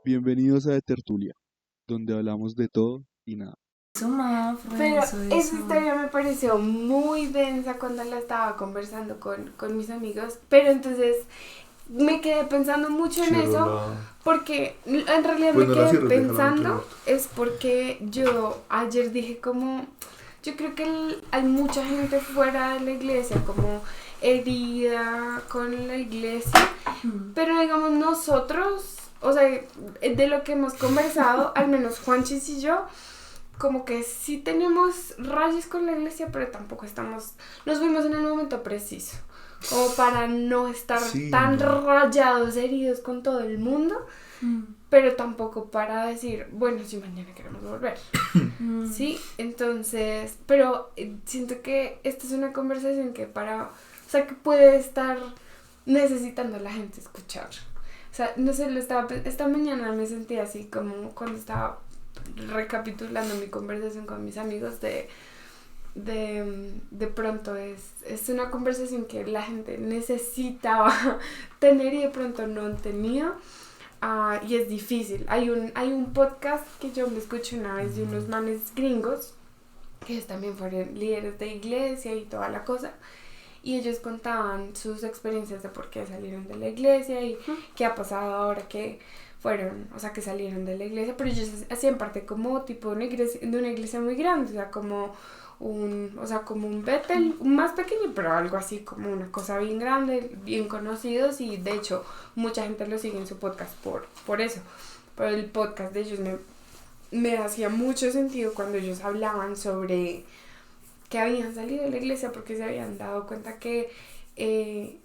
Bienvenidos a De Tertulia, donde hablamos de todo y nada. Pero esa historia me pareció muy densa cuando la estaba conversando con mis amigos. Pero entonces me quedé pensando mucho en eso. Porque en realidad me quedé pensando es porque yo ayer dije como... Yo creo que hay mucha gente fuera de la iglesia como herida con la iglesia. Pero digamos nosotros, o sea, de lo que hemos conversado, al menos Juanchis y yo, como que sí tenemos rayos con la iglesia, pero tampoco nos fuimos en el momento preciso, como para no estar tan rayados, heridos con todo el mundo, pero tampoco para decir, bueno, si mañana queremos volver. Sí, entonces, pero siento que esta es una conversación que o sea, que puede estar necesitando a la gente escuchar. O sea, no sé, esta mañana me sentí así como cuando estaba recapitulando mi conversación con mis amigos de pronto es una conversación que la gente necesitaba tener y de pronto no han tenido. Y es difícil. Hay un podcast que yo me escuché una vez de unos manes gringos que ellos también fueron líderes de iglesia y toda la cosa, y ellos contaban sus experiencias de por qué salieron de la iglesia y qué ha pasado ahora que fueron, o sea, que salieron de la iglesia, pero ellos hacían parte como tipo de una iglesia muy grande, o sea, como un Bethel más pequeño, pero algo así como una cosa bien grande, bien conocidos, y de hecho mucha gente lo sigue en su podcast por eso. Pero el podcast de ellos me hacía mucho sentido cuando ellos hablaban sobre que habían salido de la iglesia porque se habían dado cuenta que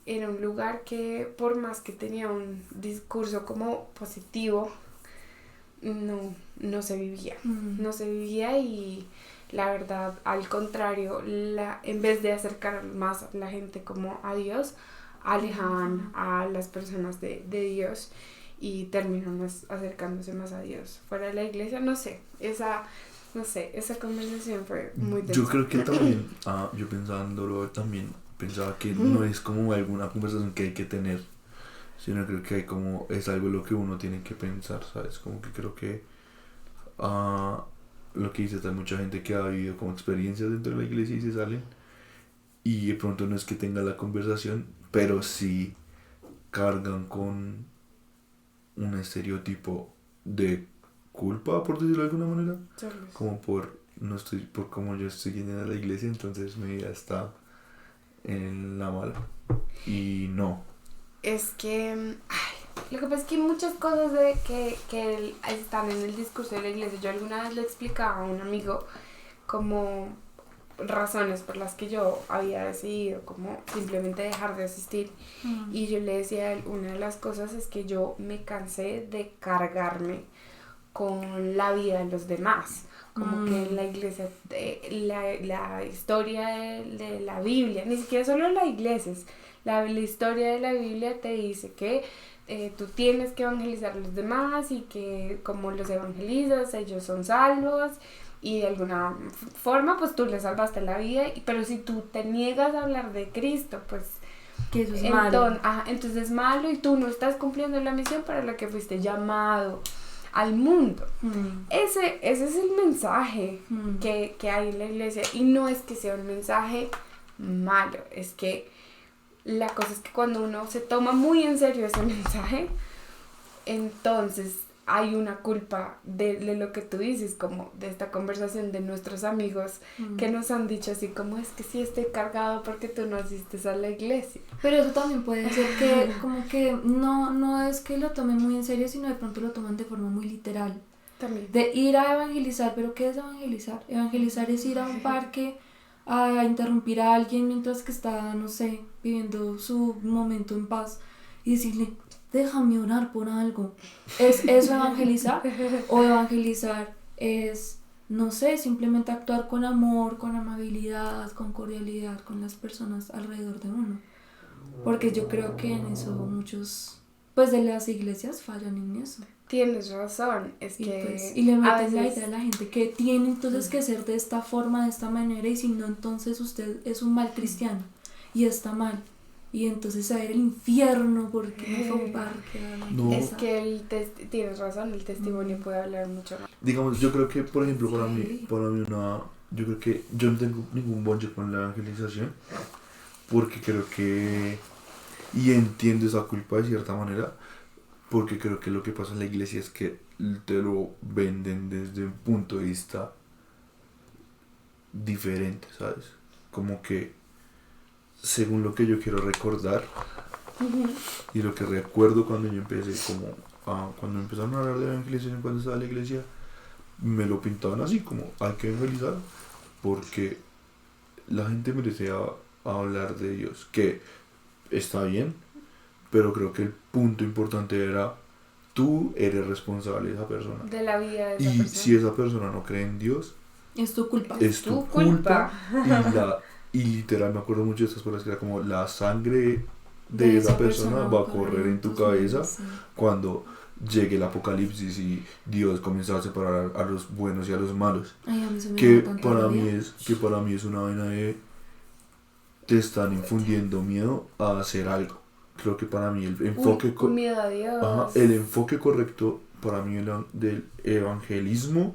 era un lugar que por más que tenía un discurso como positivo, no se vivía. No se vivía, y la verdad, al contrario, en vez de acercar más a la gente como a Dios, alejaban a las personas de Dios y terminaron acercándose más a Dios fuera de la iglesia. No sé, esa conversación fue muy densa. Yo creo que también, yo pensándolo también, pensaba que no es como alguna conversación que hay que tener, sino creo que es algo lo que uno tiene que pensar, ¿sabes? Como que creo que lo que dice, hay mucha gente que ha vivido como experiencias dentro de la iglesia y se salen, y de pronto no es que tenga la conversación, pero sí cargan con un estereotipo de culpa, por decirlo de alguna manera, como por como yo estoy yendo a la iglesia, entonces mi vida está en la mala, y no. Es que lo que pasa es que hay muchas cosas que están en el discurso de la iglesia. Yo alguna vez le explicaba a un amigo como razones por las que yo había decidido como simplemente dejar de asistir, y yo le decía a él, una de las cosas es que yo me cansé de cargarme con la vida de los demás, como que en la iglesia, la historia de la Biblia, ni siquiera solo la iglesia, la historia de la Biblia te dice que tú tienes que evangelizar a los demás, y que como los evangelizas ellos son salvos, y de alguna forma pues tú les salvaste la vida, pero si tú te niegas a hablar de Cristo, pues que eso es malo. Entonces es malo, y tú no estás cumpliendo la misión para la que fuiste llamado al mundo. Ese es el mensaje que hay en la iglesia, y no es que sea un mensaje malo, es que la cosa es que cuando uno se toma muy en serio ese mensaje, entonces hay una culpa de lo que tú dices, como de esta conversación de nuestros amigos que nos han dicho así como, es que sí estoy cargado porque tú no asistes a la iglesia. Pero eso también puede ser que como que no es que lo tomen muy en serio, sino de pronto lo toman de forma muy literal. También. De ir a evangelizar, pero ¿qué es evangelizar? Evangelizar es ir a un parque a interrumpir a alguien mientras que está, no sé, viviendo su momento en paz, y decirle, déjame orar por algo. ¿Es eso evangelizar? O evangelizar es, no sé, simplemente actuar con amor, con amabilidad, con cordialidad con las personas alrededor de uno. Porque yo creo que en eso muchos, pues de las iglesias fallan en eso. Tienes razón, es que pues, y le meten la idea a la gente que tiene entonces que ser de esta forma, de esta manera, y si no, entonces usted es un mal cristiano y está mal. y entonces a ver el infierno porque me fue a un parque. No. Es que tienes razón, el testimonio puede hablar mucho más. Digamos, yo creo que, por ejemplo, para mí yo creo que yo no tengo ningún bonche con la evangelización, porque creo que, y entiendo esa culpa de cierta manera, porque creo que lo que pasa en la iglesia es que te lo venden desde un punto de vista diferente, ¿sabes? Como que, según lo que yo quiero recordar, y lo que recuerdo cuando yo empecé, cuando empezaron a hablar de la evangelización cuando estaba en la iglesia, me lo pintaban así, como hay que evangelizar, porque la gente merece hablar de Dios, que está bien, pero creo que el punto importante era, tú eres responsable de esa persona. De la vida de esa Y persona. si esa persona no cree en Dios, Es tu culpa. es tu culpa. Y literal me acuerdo mucho de estas palabras que era como la sangre de esa persona va a correr en tu cabeza cuando llegue el apocalipsis y Dios comienza a separar a los buenos y a los malos. Ay, a mí se me Que da tanta rabia. para mí es una vaina de te están infundiendo miedo a hacer algo. Creo que para mí el enfoque miedo a Dios. el enfoque correcto para mí del evangelismo,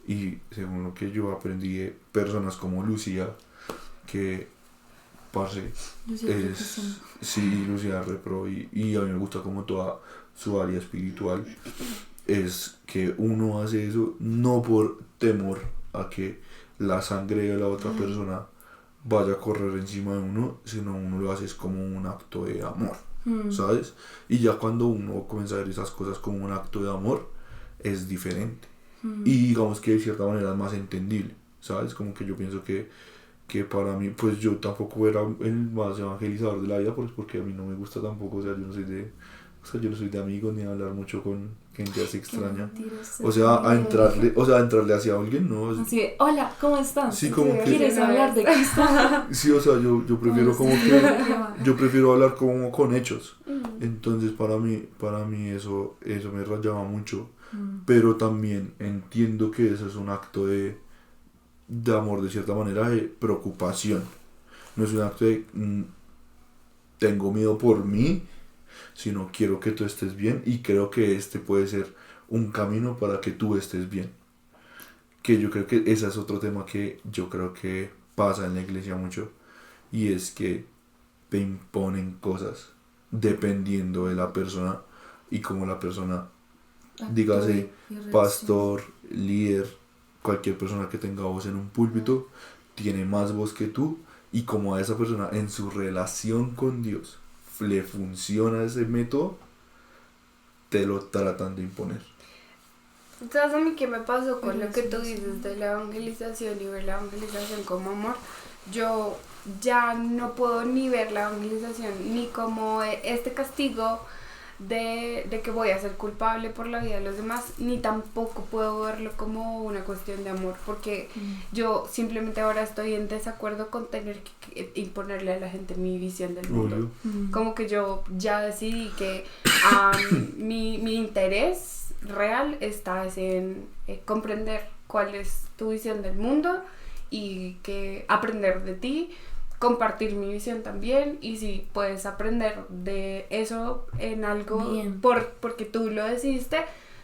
y según lo que yo aprendí de personas como Lucía, que parce Lucía repro, y a mí me gusta como toda su área espiritual, es que uno hace eso no por temor a que la sangre de la otra persona vaya a correr encima de uno, sino uno lo hace es como un acto de amor, ¿sabes? Y ya cuando uno comienza a ver esas cosas como un acto de amor, es diferente. Y digamos que de cierta manera es más entendible, ¿sabes? Como que yo pienso que para mí, pues yo tampoco era el más evangelizador de la vida, pues porque a mí no me gusta tampoco, yo no soy de amigos ni de hablar mucho con gente así extraña. O sea, a entrarle hacia alguien, ¿no? Así de, hola, ¿cómo estás? Sí, como que... ¿Quieres hablar de Cristo? Sí, o sea, yo prefiero como que... Yo prefiero hablar como con hechos. Entonces, para mí eso me rayaba mucho. Pero también entiendo que eso es un acto de amor, de cierta manera, de preocupación. No es un acto de tengo miedo por mí, sino quiero que tú estés bien, y creo que este puede ser un camino para que tú estés bien. Que yo creo que ese es otro tema que yo creo que pasa en la iglesia mucho, y es que te imponen cosas dependiendo de la persona, y como la persona, dígase pastor, líder, cualquier persona que tenga voz en un púlpito, tiene más voz que tú, y como a esa persona en su relación con Dios le funciona ese método, te lo tratan de imponer. ¿Sabes a mí qué me pasó con lo que tú dices de la evangelización y ver la evangelización como amor? Yo ya no puedo ni ver la evangelización ni como este castigo de que voy a ser culpable por la vida de los demás, ni tampoco puedo verlo como una cuestión de amor, porque yo simplemente ahora estoy en desacuerdo con tener que imponerle a la gente mi visión del mundo. Como que yo ya decidí que mi interés real está en comprender cuál es tu visión del mundo, y que aprender de ti, compartir mi visión también, y si puedes aprender de eso en algo porque tú lo decidiste,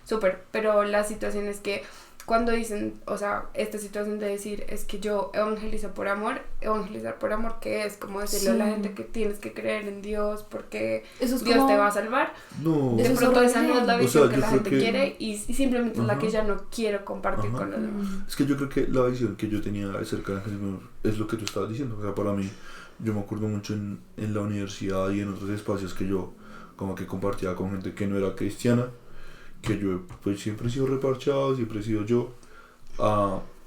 súper. Pero la situación es que cuando dicen, o sea, esta situación de decir es que yo evangelizo por amor, evangelizar por amor, que es como decirle a la gente que tienes que creer en Dios porque Dios te va a salvar. No. De pronto esa no es la visión que la gente que... quiere, y simplemente es la que ya no quiero compartir con los demás. Es que yo creo que la visión que yo tenía acerca del evangelismo es lo que tú estabas diciendo. O sea, para mí, yo me acuerdo mucho en la universidad y en otros espacios que yo como que compartía con gente que no era cristiana, que yo pues siempre he sido reparchado, siempre he sido yo,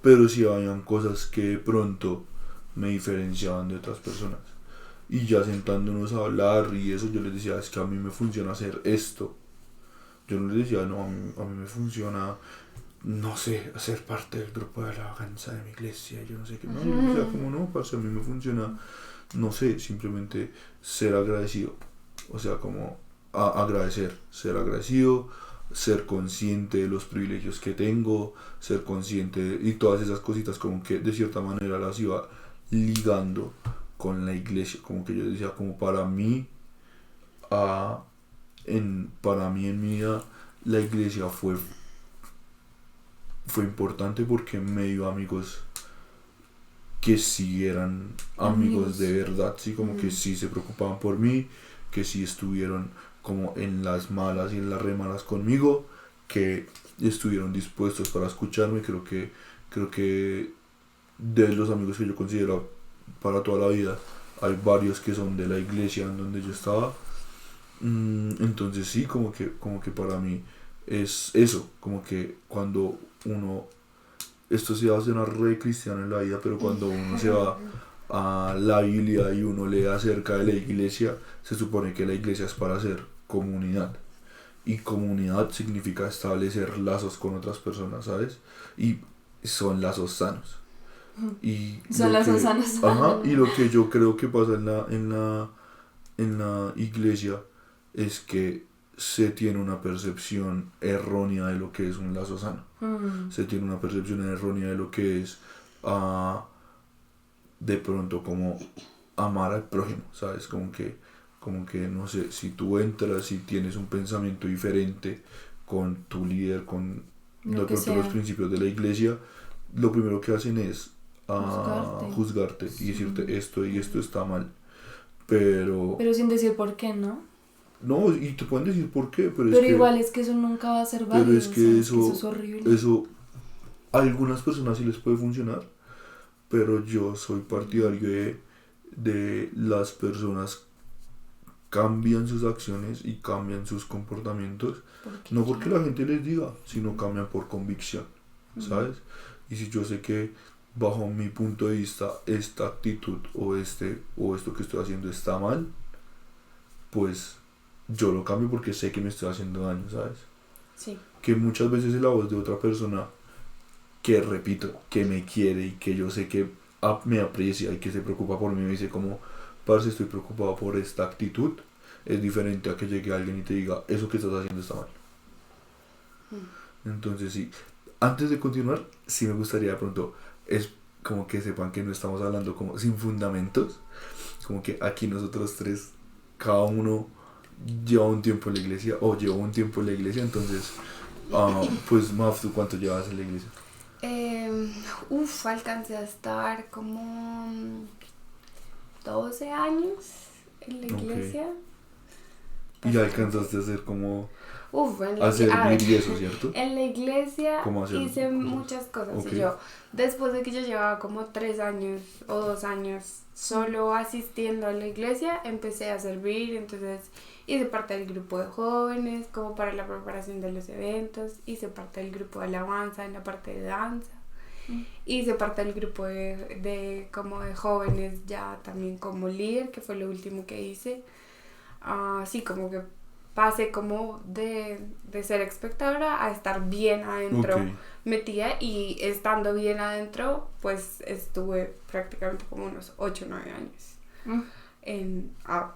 pero sí habían cosas que de pronto me diferenciaban de otras personas, y ya sentándonos a hablar y eso, yo les decía, es que a mí me funciona hacer esto. Yo no les decía, no, a mí me funciona, no sé, hacer parte del grupo de alabanza de mi iglesia, yo no sé qué, no, o sea, como no, parce, a mí me funciona, no sé, simplemente ser agradecido, o sea, como ser agradecido, ser consciente de los privilegios que tengo, ser consciente y todas esas cositas, como que de cierta manera las iba ligando con la iglesia, como que yo decía, como para mí, en mi vida, la iglesia fue importante porque me dio amigos que sí eran amigos de verdad, sí, como que sí se preocupaban por mí, que sí estuvieron como en las malas y en las remalas conmigo, que estuvieron dispuestos para escucharme. Creo que de los amigos que yo considero para toda la vida, hay varios que son de la iglesia en donde yo estaba. Entonces sí, como que para mí es eso, como que cuando uno, esto se va a sonar re cristiano en la vida, pero cuando uno se va a la Biblia y uno lee acerca de la iglesia, se supone que la iglesia es para hacer comunidad, y comunidad significa establecer lazos con otras personas, ¿sabes? Y son lazos sanos. Y son lazos sanos. Ajá, y lo que yo creo que pasa en la iglesia es que se tiene una percepción errónea de lo que es un lazo sano. Se tiene una percepción errónea de lo que es de pronto como amar al prójimo, ¿sabes? Como que no sé, si tú entras y tienes un pensamiento diferente con tu líder, con de pronto los principios de la iglesia, lo primero que hacen es juzgarte y decirte esto y esto está mal. Pero sin decir por qué, ¿no? No, y te pueden decir por qué, pero igual es que eso nunca va a ser válido. Pero es que eso es horrible. Eso a algunas personas sí les puede funcionar, pero yo soy partidario de las personas cambian sus acciones y cambian sus comportamientos, no porque la gente les diga, sino cambian por convicción, ¿sabes? Y si yo sé que bajo mi punto de vista esta actitud o esto que estoy haciendo está mal, pues yo lo cambio porque sé que me estoy haciendo daño, ¿sabes? Sí. Que muchas veces es la voz de otra persona que, repito, que me quiere y que yo sé que me aprecia y que se preocupa por mí, me dice como, parce, estoy preocupado por esta actitud, es diferente a que llegue alguien y te diga, eso que estás haciendo está mal. Entonces sí, antes de continuar, sí me gustaría de pronto, es como que sepan que no estamos hablando como sin fundamentos, como que aquí nosotros tres, cada uno lleva un tiempo en la iglesia, o llevó un tiempo en la iglesia, entonces, pues Maf, ¿tú cuánto llevas en la iglesia? Alcancé a estar como 12 años en la iglesia. Y ya alcanzaste a hacer como a servir y eso, ¿cierto? En la iglesia hice muchas cosas. Okay. Y yo, después de que yo llevaba como 3 años o 2 años solo asistiendo a la iglesia, empecé a servir. Entonces hice parte del grupo de jóvenes como para la preparación de los eventos, hice parte del grupo de alabanza en la parte de danza, hice parte del grupo de jóvenes ya también como líder, que fue lo último que hice. Así como que pasé como de ser espectadora a estar bien adentro, metida, y estando bien adentro pues estuve prácticamente como unos 8 o 9 años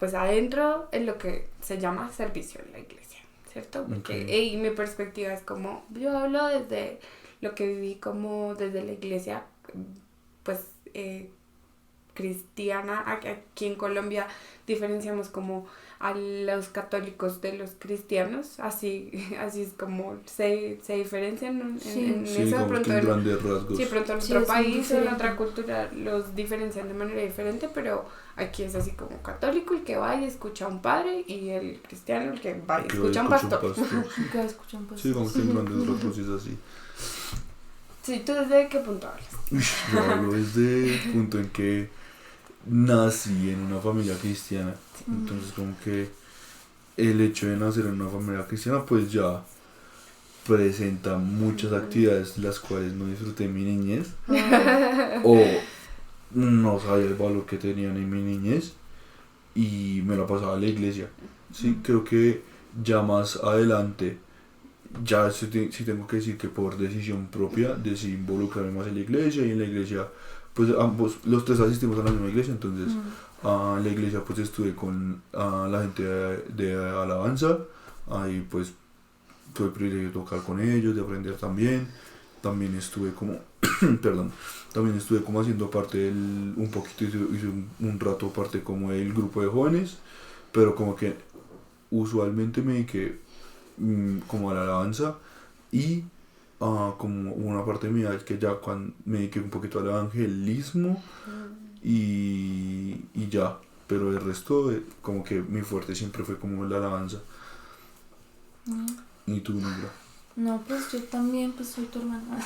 pues adentro en lo que se llama servicio en la iglesia, ¿cierto? Porque y mi perspectiva es como, yo hablo desde lo que viví como desde la iglesia pues cristiana. Aquí en Colombia diferenciamos como a los católicos de los cristianos, así es como se diferencian en eso. De pronto en grandes rasgos. Sí, pronto en otro país o en otra cultura los diferencian de manera diferente, pero aquí es así como católico el que va y escucha a un padre, y el cristiano el que va y escucha a un pastor. Sí, como que en grandes rasgos es así. Sí, ¿tú desde qué punto hablas? Yo hablo desde el punto en que nací en una familia cristiana. Entonces como que el hecho de nacer en una familia cristiana pues ya presenta muchas actividades las cuales no disfruté en mi niñez o no sabía el valor que tenían en mi niñez, y me la pasaba en la iglesia. Sí, creo que ya más adelante ya sí tengo que decir que por decisión propia decidí involucrarme más en la iglesia, y en la iglesia pues los tres asistimos a la misma iglesia, entonces a la iglesia pues estuve con la gente de alabanza, ahí pues tuve el privilegio de tocar con ellos, de aprender también estuve como perdón, también estuve como haciendo parte un poquito, hice un rato parte como el grupo de jóvenes, pero como que usualmente me dediqué como a la alabanza y como una parte mía es que ya cuando me dediqué un poquito al evangelismo y ya, pero el resto como que mi fuerte siempre fue como la alabanza. ¿Y tú, Negra? No, pues yo también, pues soy tu hermana.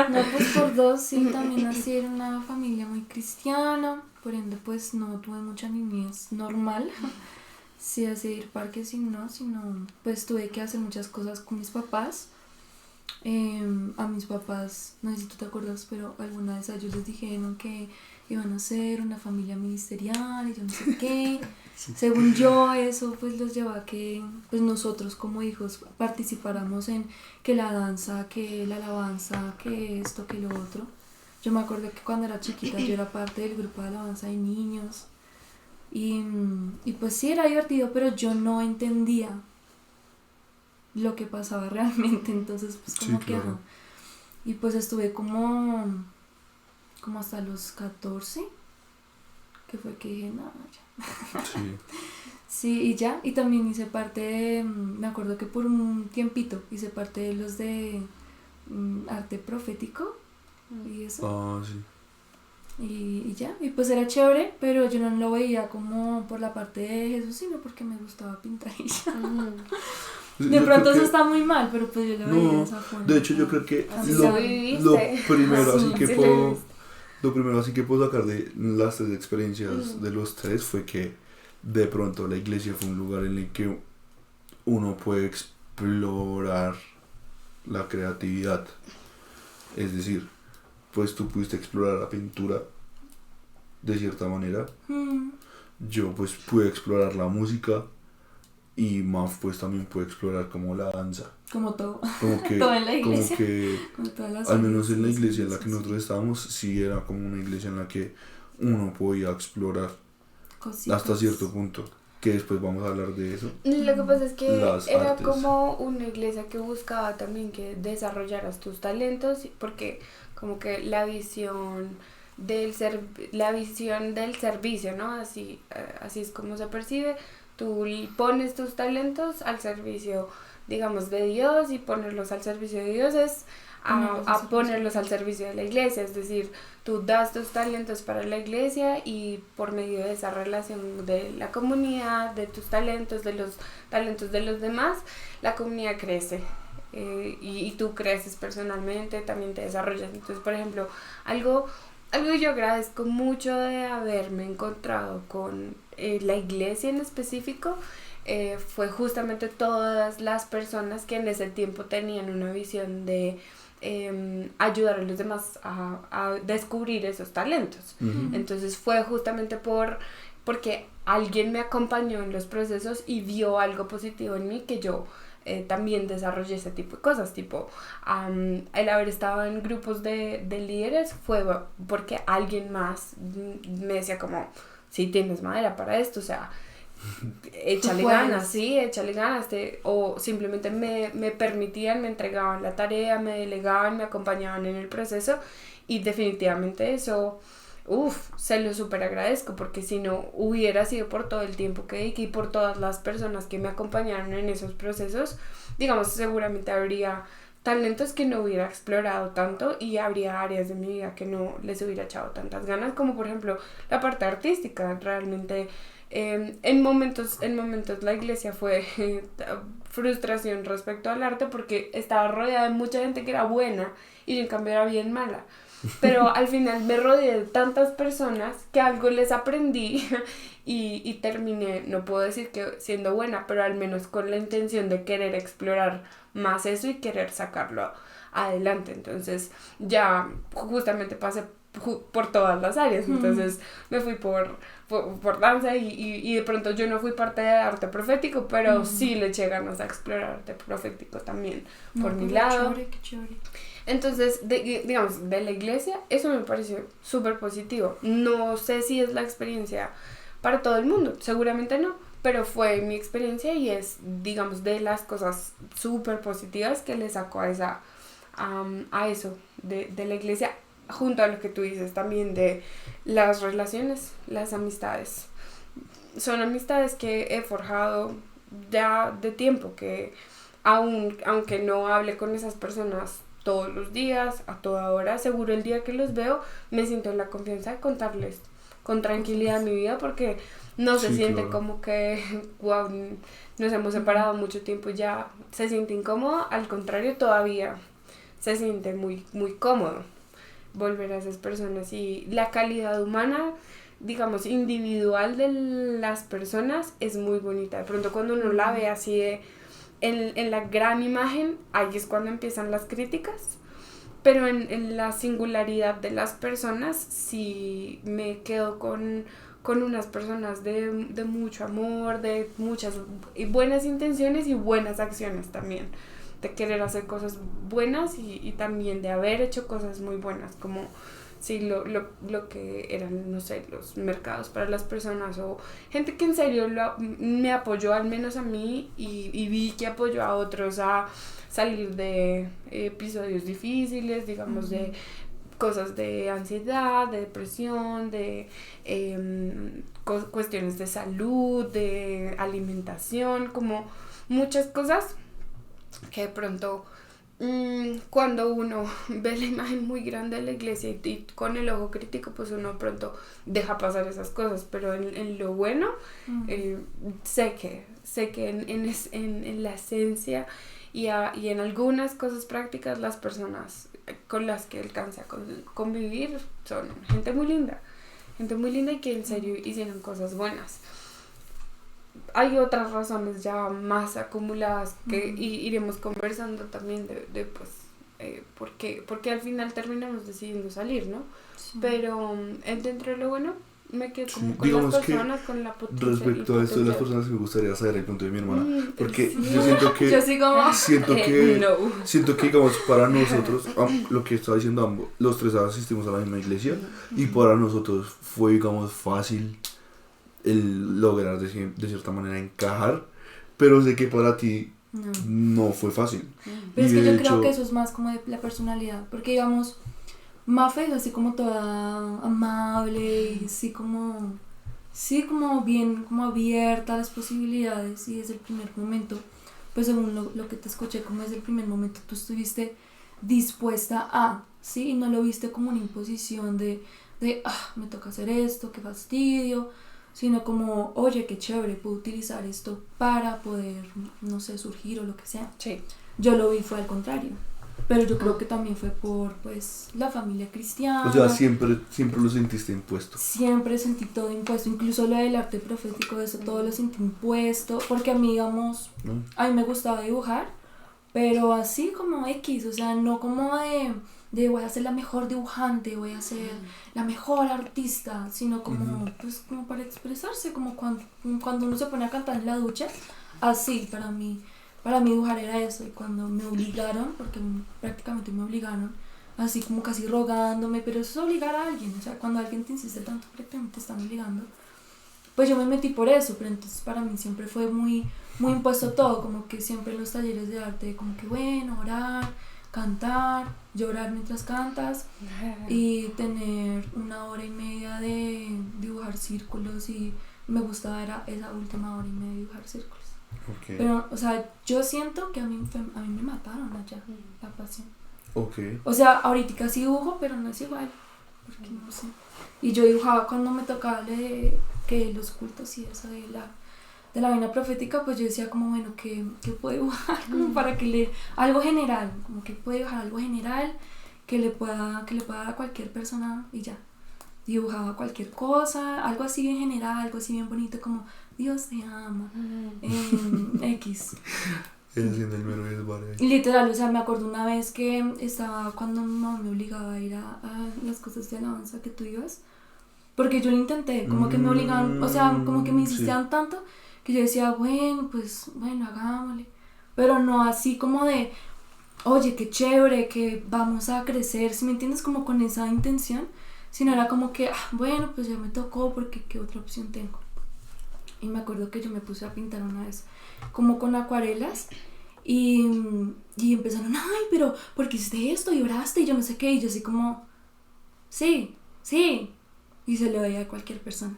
No, pues por dos, sí, también nací en una familia muy cristiana, por ende pues no tuve mucha niñez normal, sí así ir parques y no, sino pues tuve que hacer muchas cosas con mis papás. A mis papás, no sé si tú te acuerdas, pero alguna vez a ellos les dijeron que iban a ser una familia ministerial y yo no sé qué. Sí. Según yo, eso pues los llevaba a que pues nosotros como hijos participáramos en que la danza, que la alabanza, que esto, que lo otro. Yo me acuerdo que cuando era chiquita yo era parte del grupo de alabanza de niños y pues sí era divertido, pero yo no entendía lo que pasaba realmente, entonces pues como sí, que claro. Y pues estuve como hasta los 14, que fue que dije, no, ya. Sí. Sí, y ya, y también hice parte de, me acuerdo que por un tiempito hice parte de los de arte profético y eso. Sí. Y ya, y pues era chévere, pero yo no lo veía como por la parte de Jesús, sino porque me gustaba pintar y ya. De pronto eso está muy mal, pero pues yo lo veía de esa forma. De hecho yo creo que lo primero así que puedo sacar de las tres experiencias de los tres fue que de pronto la iglesia fue un lugar en el que uno puede explorar la creatividad. Es decir, pues tú pudiste explorar la pintura de cierta manera. Yo pues pude explorar la música. Y Maf pues también puede explorar como la danza. Como todo. Como que, todo en la iglesia. Como que al menos en la iglesia en la que nosotros estábamos, sí era como una iglesia en la que uno podía explorar cositas. Hasta cierto punto. Que después vamos a hablar de eso. Lo que pasa es que era artes. Como una iglesia que buscaba también que desarrollaras tus talentos, porque como que la visión del servicio, ¿no? Así es como se percibe. Tú pones tus talentos al servicio, digamos, de Dios, y ponerlos al servicio de Dios es a ponerlos al servicio de la iglesia. Es decir, tú das tus talentos para la iglesia y por medio de esa relación de la comunidad, de tus talentos, de los talentos de los demás, la comunidad crece. Y tú creces personalmente, también te desarrollas. Entonces, por ejemplo, algo que yo agradezco mucho de haberme encontrado con la iglesia en específico fue justamente todas las personas que en ese tiempo tenían una visión de ayudar a los demás a descubrir esos talentos. Entonces fue justamente porque alguien me acompañó en los procesos y vio algo positivo en mí que yo también desarrollé ese tipo de cosas, tipo el haber estado en grupos de líderes fue porque alguien más me decía como, sí, tienes madera para esto, o sea, échale ganas, o simplemente me permitían, me entregaban la tarea, me delegaban, me acompañaban en el proceso, y definitivamente eso, se lo súper agradezco, porque si no hubiera sido por todo el tiempo que dediqué y por todas las personas que me acompañaron en esos procesos, digamos, seguramente habría talentos que no hubiera explorado tanto y habría áreas de mi vida que no les hubiera echado tantas ganas, como por ejemplo la parte artística. Realmente en momentos la iglesia fue frustración respecto al arte, porque estaba rodeada de mucha gente que era buena y yo en cambio era bien mala. Pero al final me rodeé de tantas personas que algo les aprendí y terminé, no puedo decir que siendo buena, pero al menos con la intención de querer explorar más eso y querer sacarlo adelante. Entonces ya justamente pasé por todas las áreas. Entonces me fui por danza y de pronto yo no fui parte de arte profético, pero sí le eché ganas a explorar arte profético también por mi lado. Qué chévere. Entonces, digamos, de la iglesia, eso me pareció súper positivo. No sé si es la experiencia para todo el mundo, seguramente no, pero fue mi experiencia y es, digamos, de las cosas súper positivas que le saco a a eso de la iglesia, junto a lo que tú dices también de las relaciones, las amistades. Son amistades que he forjado ya de tiempo, que aunque no hable con esas personas todos los días, a toda hora, seguro el día que los veo me siento en la confianza de contarles con tranquilidad mi vida, porque no se siente como que wow, nos hemos separado mucho tiempo, ya se siente incómodo. Al contrario, todavía se siente muy, muy cómodo volver a esas personas, y la calidad humana, digamos, individual de las personas es muy bonita. De pronto cuando uno la ve así en la gran imagen, ahí es cuando empiezan las críticas, pero en la singularidad de las personas sí me quedo con unas personas de mucho amor, de muchas buenas intenciones y buenas acciones también, de querer hacer cosas buenas y también de haber hecho cosas muy buenas, como sí, lo que eran, no sé, los mercados para las personas, o gente que en serio me apoyó, al menos a mí, y vi que apoyó a otros a salir de episodios difíciles, digamos, de cosas de ansiedad, de depresión, de cuestiones de salud, de alimentación, como muchas cosas que de pronto cuando uno ve la imagen muy grande de la iglesia y con el ojo crítico, pues uno pronto deja pasar esas cosas, pero en lo bueno, sé que en la esencia y en algunas cosas prácticas, las personas con las que alcanza a convivir son gente muy linda y que en serio hicieron cosas buenas. Hay otras razones ya más acumuladas que iremos conversando también de pues porque al final terminamos decidiendo salir, ¿no? Sí. Pero dentro de lo bueno me quedo como con digamos las personas, con la potencia. Respecto a esto de las personas, me gustaría saber el punto de mi hermana, porque yo siento que yo sí como, siento que digamos para nosotros, lo que estaba diciendo ambos, los tres asistimos a la misma iglesia y para nosotros fue, digamos, fácil el lograr de cierta manera encajar, pero sé que para ti no fue fácil. Pero es que yo creo que eso es más como de la personalidad, porque digamos, Mafe es así como toda amable y así como bien, como abierta a las posibilidades, y desde el primer momento, pues según lo que te escuché, como desde el primer momento tú estuviste dispuesta a, ¿sí? Y no lo viste como una imposición de me toca hacer esto, qué fastidio, sino como, oye, qué chévere, puedo utilizar esto para poder, no sé, surgir o lo que sea. Sí. Yo lo vi fue al contrario, pero yo creo que también fue por, pues, la familia cristiana. O sea, siempre lo sentiste impuesto. Siempre sentí todo impuesto, incluso lo del arte profético, eso todo lo sentí impuesto, porque a mí, digamos, a mí me gustaba dibujar, pero así como X, o sea, no como de voy a ser la mejor dibujante, voy a ser la mejor artista, sino como, pues, como para expresarse, como cuando uno se pone a cantar en la ducha, así, para mí dibujar era eso. Y cuando me obligaron, porque prácticamente me obligaron, así como casi rogándome, pero eso es obligar a alguien, o sea, cuando alguien te insiste tanto, prácticamente te están obligando, pues yo me metí por eso. Pero entonces para mí siempre fue muy, muy impuesto todo, como que siempre en los talleres de arte, como que bueno, orar, cantar, llorar mientras cantas y tener 1 hora y media de dibujar círculos, y me gustaba era esa última 1 hora y media de dibujar círculos. Okay. Pero, o sea, yo siento que a mí me mataron allá la pasión. Okay. O sea, ahorita sí dibujo, pero no es igual, porque no sé. Y yo dibujaba cuando me tocaba que los cultos y eso de la vaina profética, pues yo decía como, bueno, que puedo dibujar como para que le algo general, como que puedo dibujar algo general que le pueda dar a cualquier persona, y ya. Dibujaba cualquier cosa, algo así bien general, algo así bien bonito, como Dios te ama, X. Literal, o sea, me acuerdo una vez que estaba, cuando mi mamá me obligaba a ir a las cosas de alabanza que tú ibas, porque yo lo intenté, como que me obligaban, o sea, como que me insistían tanto, que yo decía, bueno, hagámosle, pero no así como de, oye, qué chévere, que vamos a crecer, ¿sí me entiendes? Como con esa intención, sino era como que, bueno, pues ya me tocó, porque qué otra opción tengo. Y me acuerdo que yo me puse a pintar una vez como con acuarelas, Y empezaron, ay, pero ¿por qué hiciste esto? Y oraste y yo no sé qué. Y yo así como, sí. Y se lo veía a cualquier persona.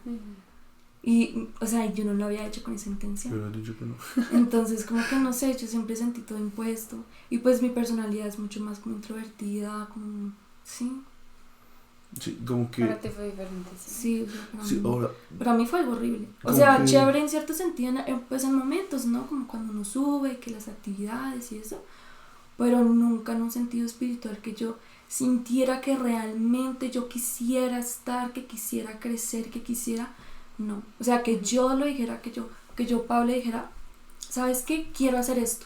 Y, o sea, yo no lo había hecho con esa intención. Pero he dicho que no. Entonces, como que no sé, yo siempre sentí todo impuesto. Y pues mi personalidad es mucho más como introvertida, como, sí. Sí, como que... Para ti fue diferente, sí. Sí, o sea, para Sí, mí, ahora... para mí fue algo horrible. O Como sea, que- chévere en cierto sentido, pues en momentos, ¿no? Como cuando uno sube, que las actividades y eso. Pero nunca en un sentido espiritual que yo sintiera que realmente yo quisiera estar, que quisiera crecer, que quisiera... No. O sea, que yo lo dijera, que yo Pablo, dijera, ¿sabes qué? Quiero hacer esto.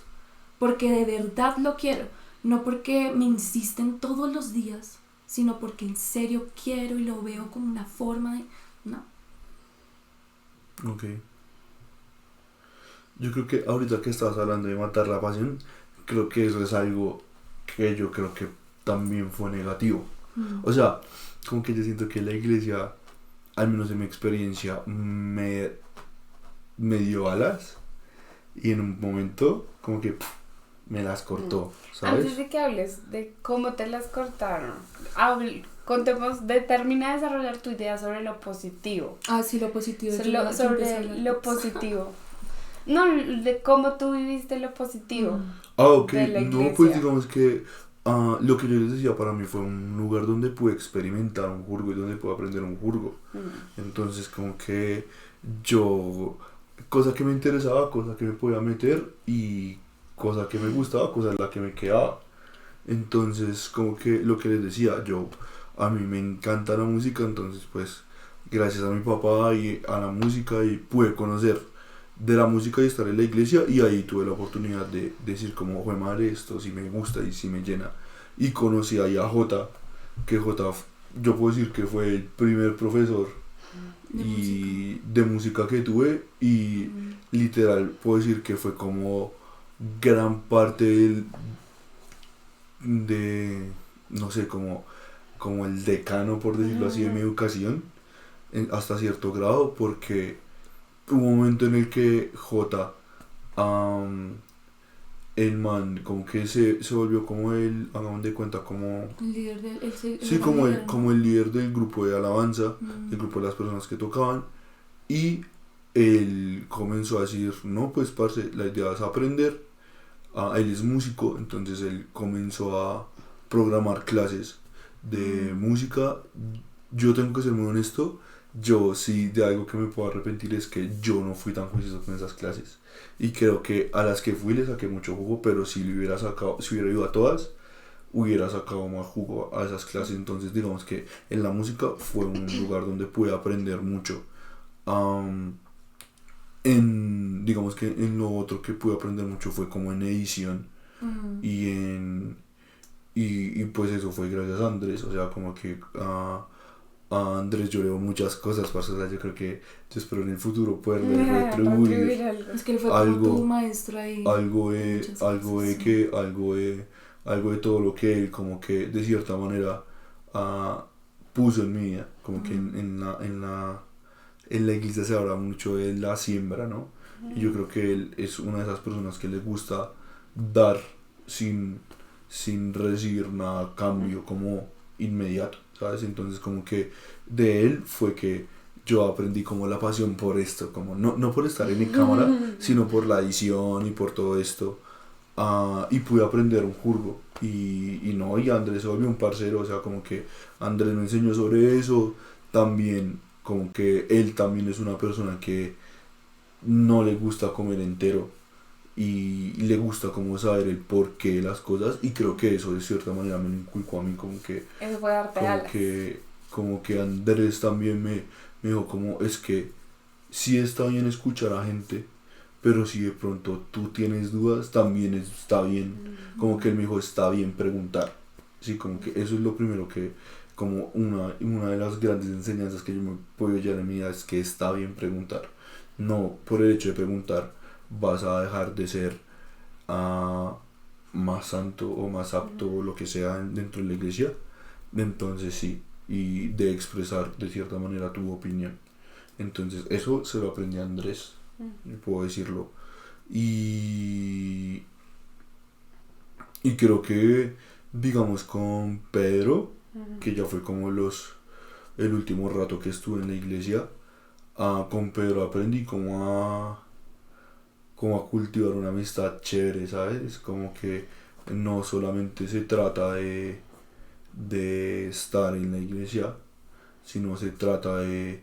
Porque de verdad lo quiero. No porque me insisten todos los días, sino porque en serio quiero y lo veo como una forma de... No. Ok. Yo creo que ahorita que estabas hablando de matar la pasión, creo que eso es algo que yo creo que también fue negativo. O sea, como que yo siento que la iglesia, al menos en mi experiencia, me dio alas y en un momento como que me las cortó, ¿sabes? Antes de que hables de cómo te las cortaron, termina de desarrollar tu idea sobre lo positivo. Ah, sí, lo positivo. Sobre lo positivo. No, de cómo tú viviste lo positivo. Ah, ok. De la No, iglesia. pues digamos que lo que yo les decía para mí fue un lugar donde pude experimentar un jurgo y donde pude aprender un jurgo. Entonces como que yo, cosa que me interesaba, cosa que me podía meter y cosa que me gustaba, cosa en la que me quedaba. Entonces como que lo que les decía, a mí me encanta la música, entonces pues gracias a mi papá y a la música y pude conocer de la música y estar en la iglesia y ahí tuve la oportunidad de decir como, joder madre, esto sí me gusta y sí me llena. Y conocí ahí a Jota, que Jota yo puedo decir que fue el primer profesor de música que tuve y literal puedo decir que fue como gran parte de no sé, como el decano, por decirlo así, de mi educación hasta cierto grado, porque hubo un momento en el que J, el man, como que se volvió como el, hagamos de cuenta, como... El líder del... Sí, como el líder del grupo de alabanza, del grupo de las personas que tocaban, y él comenzó a decir, no, pues parce, la idea es aprender, él es músico, entonces él comenzó a programar clases de música. Yo tengo que ser muy honesto, yo sí, de algo que me puedo arrepentir es que yo no fui tan juicioso con esas clases. Y creo que a las que fui le saqué mucho jugo, pero si hubiera ido a todas, hubiera sacado más jugo a esas clases. Entonces digamos que en la música fue un lugar donde pude aprender mucho. Digamos que en lo otro que pude aprender mucho fue como en edición. Y pues eso fue gracias a Andrés, o sea, como que a Andrés yo le debo muchas cosas, parce, o sea, yo creo que yo espero en el futuro poderle retribuir Es que él fue algo, como tu maestro ahí. algo de todo lo que él como que de cierta manera puso en mi vida, como que en la iglesia se habla mucho de la siembra, ¿no? Y yo creo que él es una de esas personas que le gusta dar sin recibir nada a cambio como inmediato, ¿sabes? Entonces como que de él fue que yo aprendí como la pasión por esto, como no por estar en mi cámara, sino por la edición y por todo esto, y pude aprender un jurgo y Andrés se volvió un parcero, o sea, como que Andrés me enseñó sobre eso, también como que él también es una persona que no le gusta comer entero y le gusta como saber el porqué de las cosas, y creo que eso de cierta manera me lo inculcó a mí, como que eso puede darte alas. Como que Andrés también me dijo como, es que sí está bien escuchar a gente, pero si de pronto tú tienes dudas también está bien, como que él me dijo, está bien preguntar, sí, como que eso es lo primero que, como una de las grandes enseñanzas que yo me puedo llevar en mi vida, es que está bien preguntar, no por el hecho de preguntar vas a dejar de ser más santo o más apto o lo que sea dentro de la iglesia. Entonces sí, y de expresar de cierta manera tu opinión. Entonces eso se lo aprendí a Andrés, puedo decirlo. Y Y creo que, digamos, con Pedro, que ya fue como el último rato que estuve en la iglesia, con Pedro aprendí como a cultivar una amistad chévere, ¿sabes? Como que no solamente se trata de estar en la iglesia, sino se trata de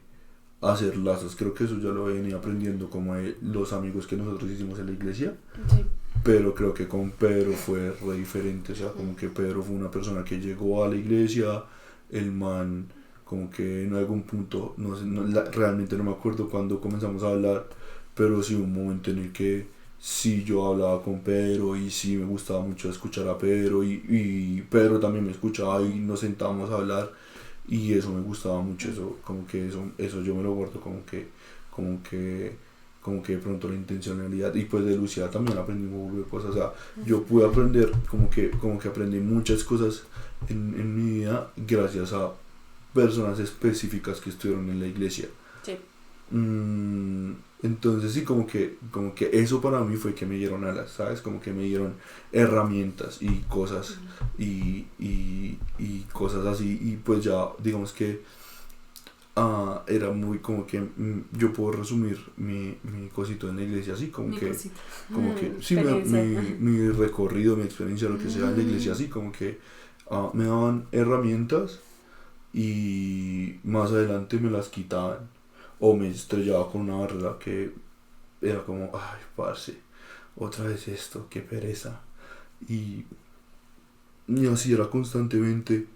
hacer lazos. Creo que eso ya lo venía aprendiendo como de los amigos que nosotros hicimos en la iglesia. Sí. Pero creo que con Pedro fue re diferente, o sea, como que Pedro fue una persona que llegó a la iglesia, el man como que en algún punto, no sé, realmente no me acuerdo cuando comenzamos a hablar, pero sí un momento en el que sí yo hablaba con Pedro y sí me gustaba mucho escuchar a Pedro y Pedro también me escuchaba y nos sentábamos a hablar y eso me gustaba mucho, eso como que eso yo me lo guardo como que de pronto la intencionalidad. Y pues de Lucía también aprendí un poco de cosas, o sea, yo pude aprender como que aprendí muchas cosas en mi vida gracias a personas específicas que estuvieron en la iglesia. Sí. Entonces sí, como que eso para mí fue que me dieron alas, ¿sabes? Como que me dieron herramientas y cosas y cosas así, y pues ya digamos que era muy como que yo puedo resumir mi cosito en la iglesia así, como que sí, mi recorrido, mi experiencia, lo que sea en la iglesia así, como que me daban herramientas y más adelante me las quitaban o me estrellaba con una barrera que era como, ay, parce, otra vez esto, qué pereza, y así era constantemente,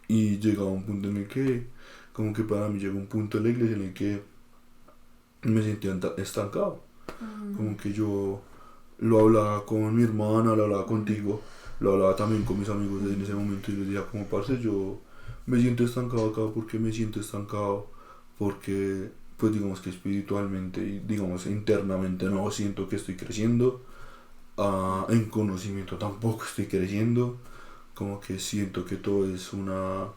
y llegaba un punto en el que como que para mí llegó un punto en la iglesia en el que me sentía estancado, como que yo lo hablaba con mi hermana, lo hablaba contigo, lo hablaba también con mis amigos en ese momento y les decía como, parce, yo me siento estancado acá. ¿Por qué me siento estancado? Porque pues digamos que espiritualmente y digamos internamente no siento que estoy creciendo, en conocimiento tampoco estoy creciendo, como que siento que todo es una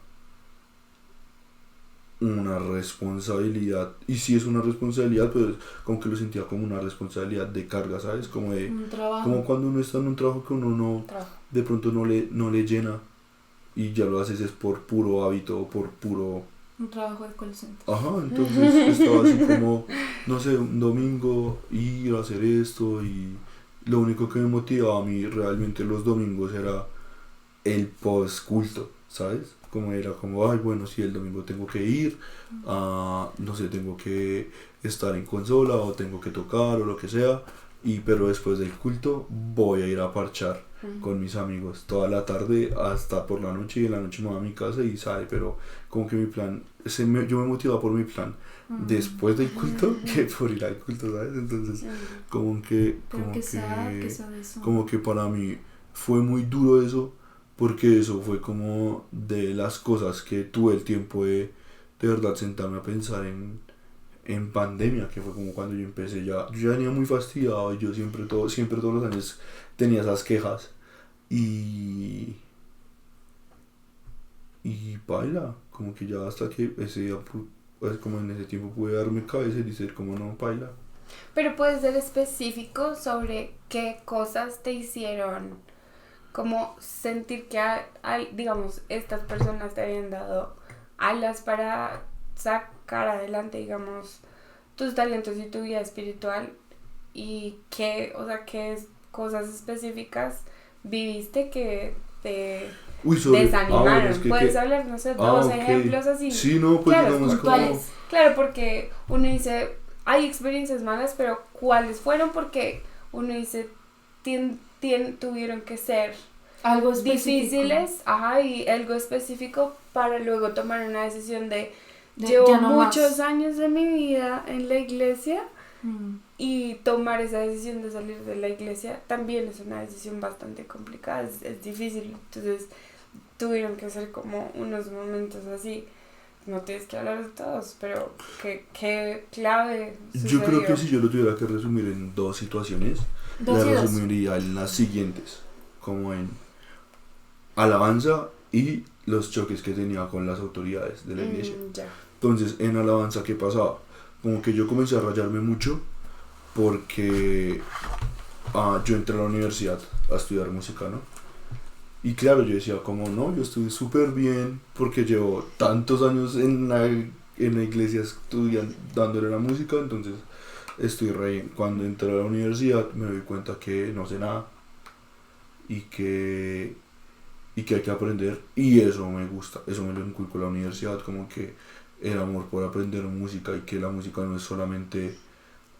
responsabilidad, y si es una responsabilidad, pues como que lo sentía como una responsabilidad de carga, ¿sabes? Como de como cuando uno está en un trabajo que uno no de pronto no le llena y ya lo haces es por puro hábito o por puro un trabajo de call center. Ajá, entonces estaba así como, no sé, un domingo ir a hacer esto, y lo único que me motivaba a mí realmente los domingos era el post culto, ¿sabes? Como era como, ay, bueno, sí, el domingo tengo que ir, no sé, tengo que estar en consola o tengo que tocar o lo que sea, pero después del culto voy a ir a parchar con mis amigos toda la tarde hasta por la noche, y en la noche me voy a mi casa y sale, pero como que mi plan, yo me motivaba por mi plan después del culto que por ir al culto, ¿sabes? Entonces como que para mí fue muy duro eso, porque eso fue como de las cosas que tuve el tiempo de verdad sentarme a pensar en pandemia, que fue como cuando yo empecé yo ya venía muy fastidiado, y yo siempre todos los años tenía esas quejas, y baila, como que ya hasta que ese día, pues como en ese tiempo pude darme cabeza y decir como no, baila. Pero puedes ser específico sobre qué cosas te hicieron como sentir que digamos, estas personas te habían dado alas para sacar adelante, digamos, tus talentos y tu vida espiritual, y qué cosas específicas viviste que te desanimaron. Puedes hablar, no sé, dos ejemplos así. Sí, no, pues claro, digamos como... Claro, porque uno dice, hay experiencias malas, pero ¿cuáles fueron? Porque uno dice, tuvieron que ser algo difíciles, y algo específico para luego tomar una decisión de llevo muchos años de mi vida en la iglesia, y tomar esa decisión de salir de la iglesia también es una decisión bastante complicada, es difícil. Entonces tuvieron que ser como unos momentos así. No tienes que hablar de todos, pero qué clave sucedió. Yo creo que si yo lo tuviera que resumir en dos situaciones, la resumiría en las siguientes, como en alabanza y los choques que tenía con las autoridades de la iglesia. Entonces, en alabanza, ¿qué pasaba? Como que yo comencé a rayarme mucho porque yo entré a la universidad a estudiar música, ¿no? Y claro, yo decía como, no, yo estuve súper bien porque llevo tantos años en la iglesia estudiando, dándole la música, entonces estoy re bien. Cuando entré a la universidad me doy cuenta que no sé nada y que hay que aprender, y eso me gusta, eso me lo inculcó la universidad, como que el amor por aprender música y que la música no es solamente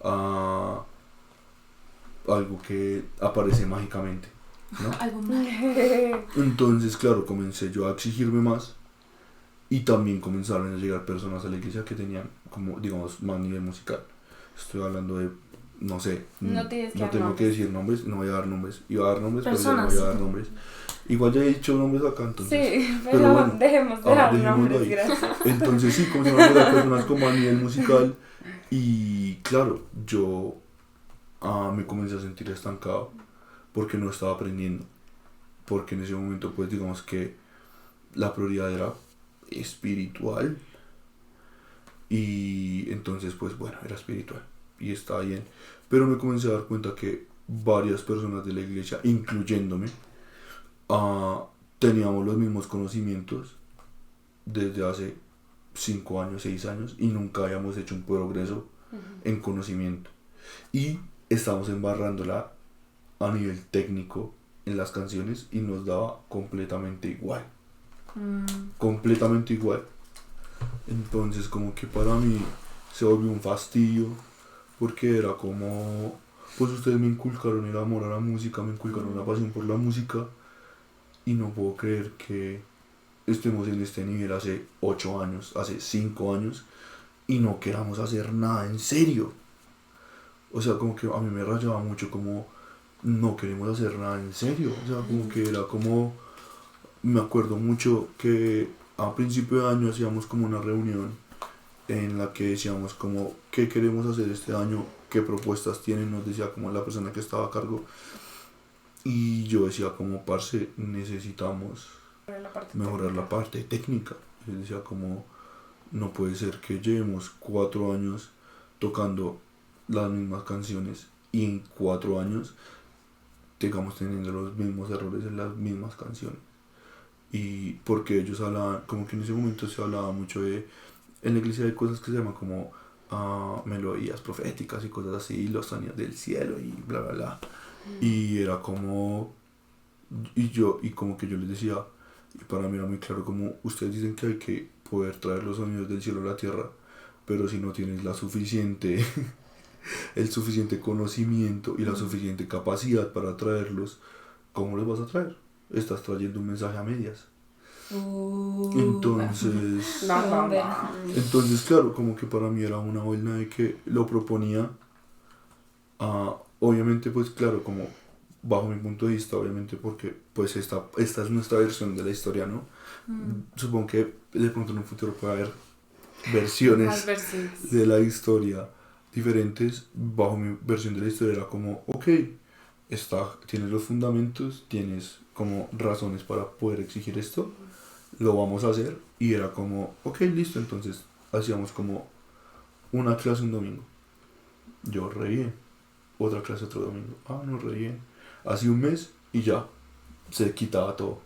algo que aparece mágicamente, ¿no? Algo más. Entonces, claro, comencé yo a exigirme más y también comenzaron a llegar personas a la iglesia que tenían como, digamos, más nivel musical. Estoy hablando de, no sé, No tienes que no dar tengo nombres. que decir nombres, no voy a dar nombres, iba a dar nombres, Personas. pero ya no voy a dar nombres. Igual ya he dicho nombres acá, entonces. Sí, pero bueno, dejemos de dar dejémoslo nombres, ahí. gracias. Entonces sí, comenzaron a llegar personas con más nivel musical y claro, yo me comencé a sentir estancado porque no estaba aprendiendo, porque en ese momento pues digamos que la prioridad era espiritual y entonces pues bueno, era espiritual y estaba bien, pero me comencé a dar cuenta que varias personas de la iglesia, incluyéndome, teníamos los mismos conocimientos desde hace 5 años, 6 años y nunca habíamos hecho un progreso en conocimiento y estamos embarrándola a nivel técnico en las canciones y nos daba completamente igual. Completamente igual. Entonces como que para mí se volvió un fastidio porque era como, pues ustedes me inculcaron el amor a la música, me inculcaron la pasión por la música y no puedo creer que estemos en este nivel hace 8 años, hace 5 años y no queramos hacer nada en serio. O sea, como que a mí me rayaba mucho como no queremos hacer nada en serio. O sea, como que era como, me acuerdo mucho que a principio de año hacíamos como una reunión en la que decíamos como qué queremos hacer este año, qué propuestas tienen, nos decía como la persona que estaba a cargo. Y yo decía como, parce, necesitamos mejorar la parte técnica. Y él decía como, no puede ser que llevemos 4 años tocando las mismas canciones y en 4 años tengamos teniendo los mismos errores en las mismas canciones. Y porque ellos hablaban, como que en ese momento se hablaba mucho de, en la iglesia hay cosas que se llaman como melodías proféticas y cosas así, los sonidos del cielo y bla bla bla. Y era como, y como que yo les decía, y para mí era muy claro como, ustedes dicen que hay que poder traer los sonidos del cielo a la tierra, pero si no tienes la suficiente el suficiente conocimiento y la suficiente capacidad para traerlos, ¿cómo los vas a traer? Estás trayendo un mensaje a medias. Entonces, entonces claro, como que para mí era una vaina de que lo proponía, obviamente pues claro, como bajo mi punto de vista, obviamente porque pues esta es nuestra versión de la historia, ¿no? Supongo que de pronto en un futuro puede haber versiones de la historia diferentes. Bajo mi versión de la historia era como, ok, tienes los fundamentos, tienes como razones para poder exigir esto, lo vamos a hacer. Y era como, ok, listo. Entonces hacíamos como una clase un domingo, yo re bien, otra clase otro domingo, no, re bien, así un mes y ya se quitaba todo.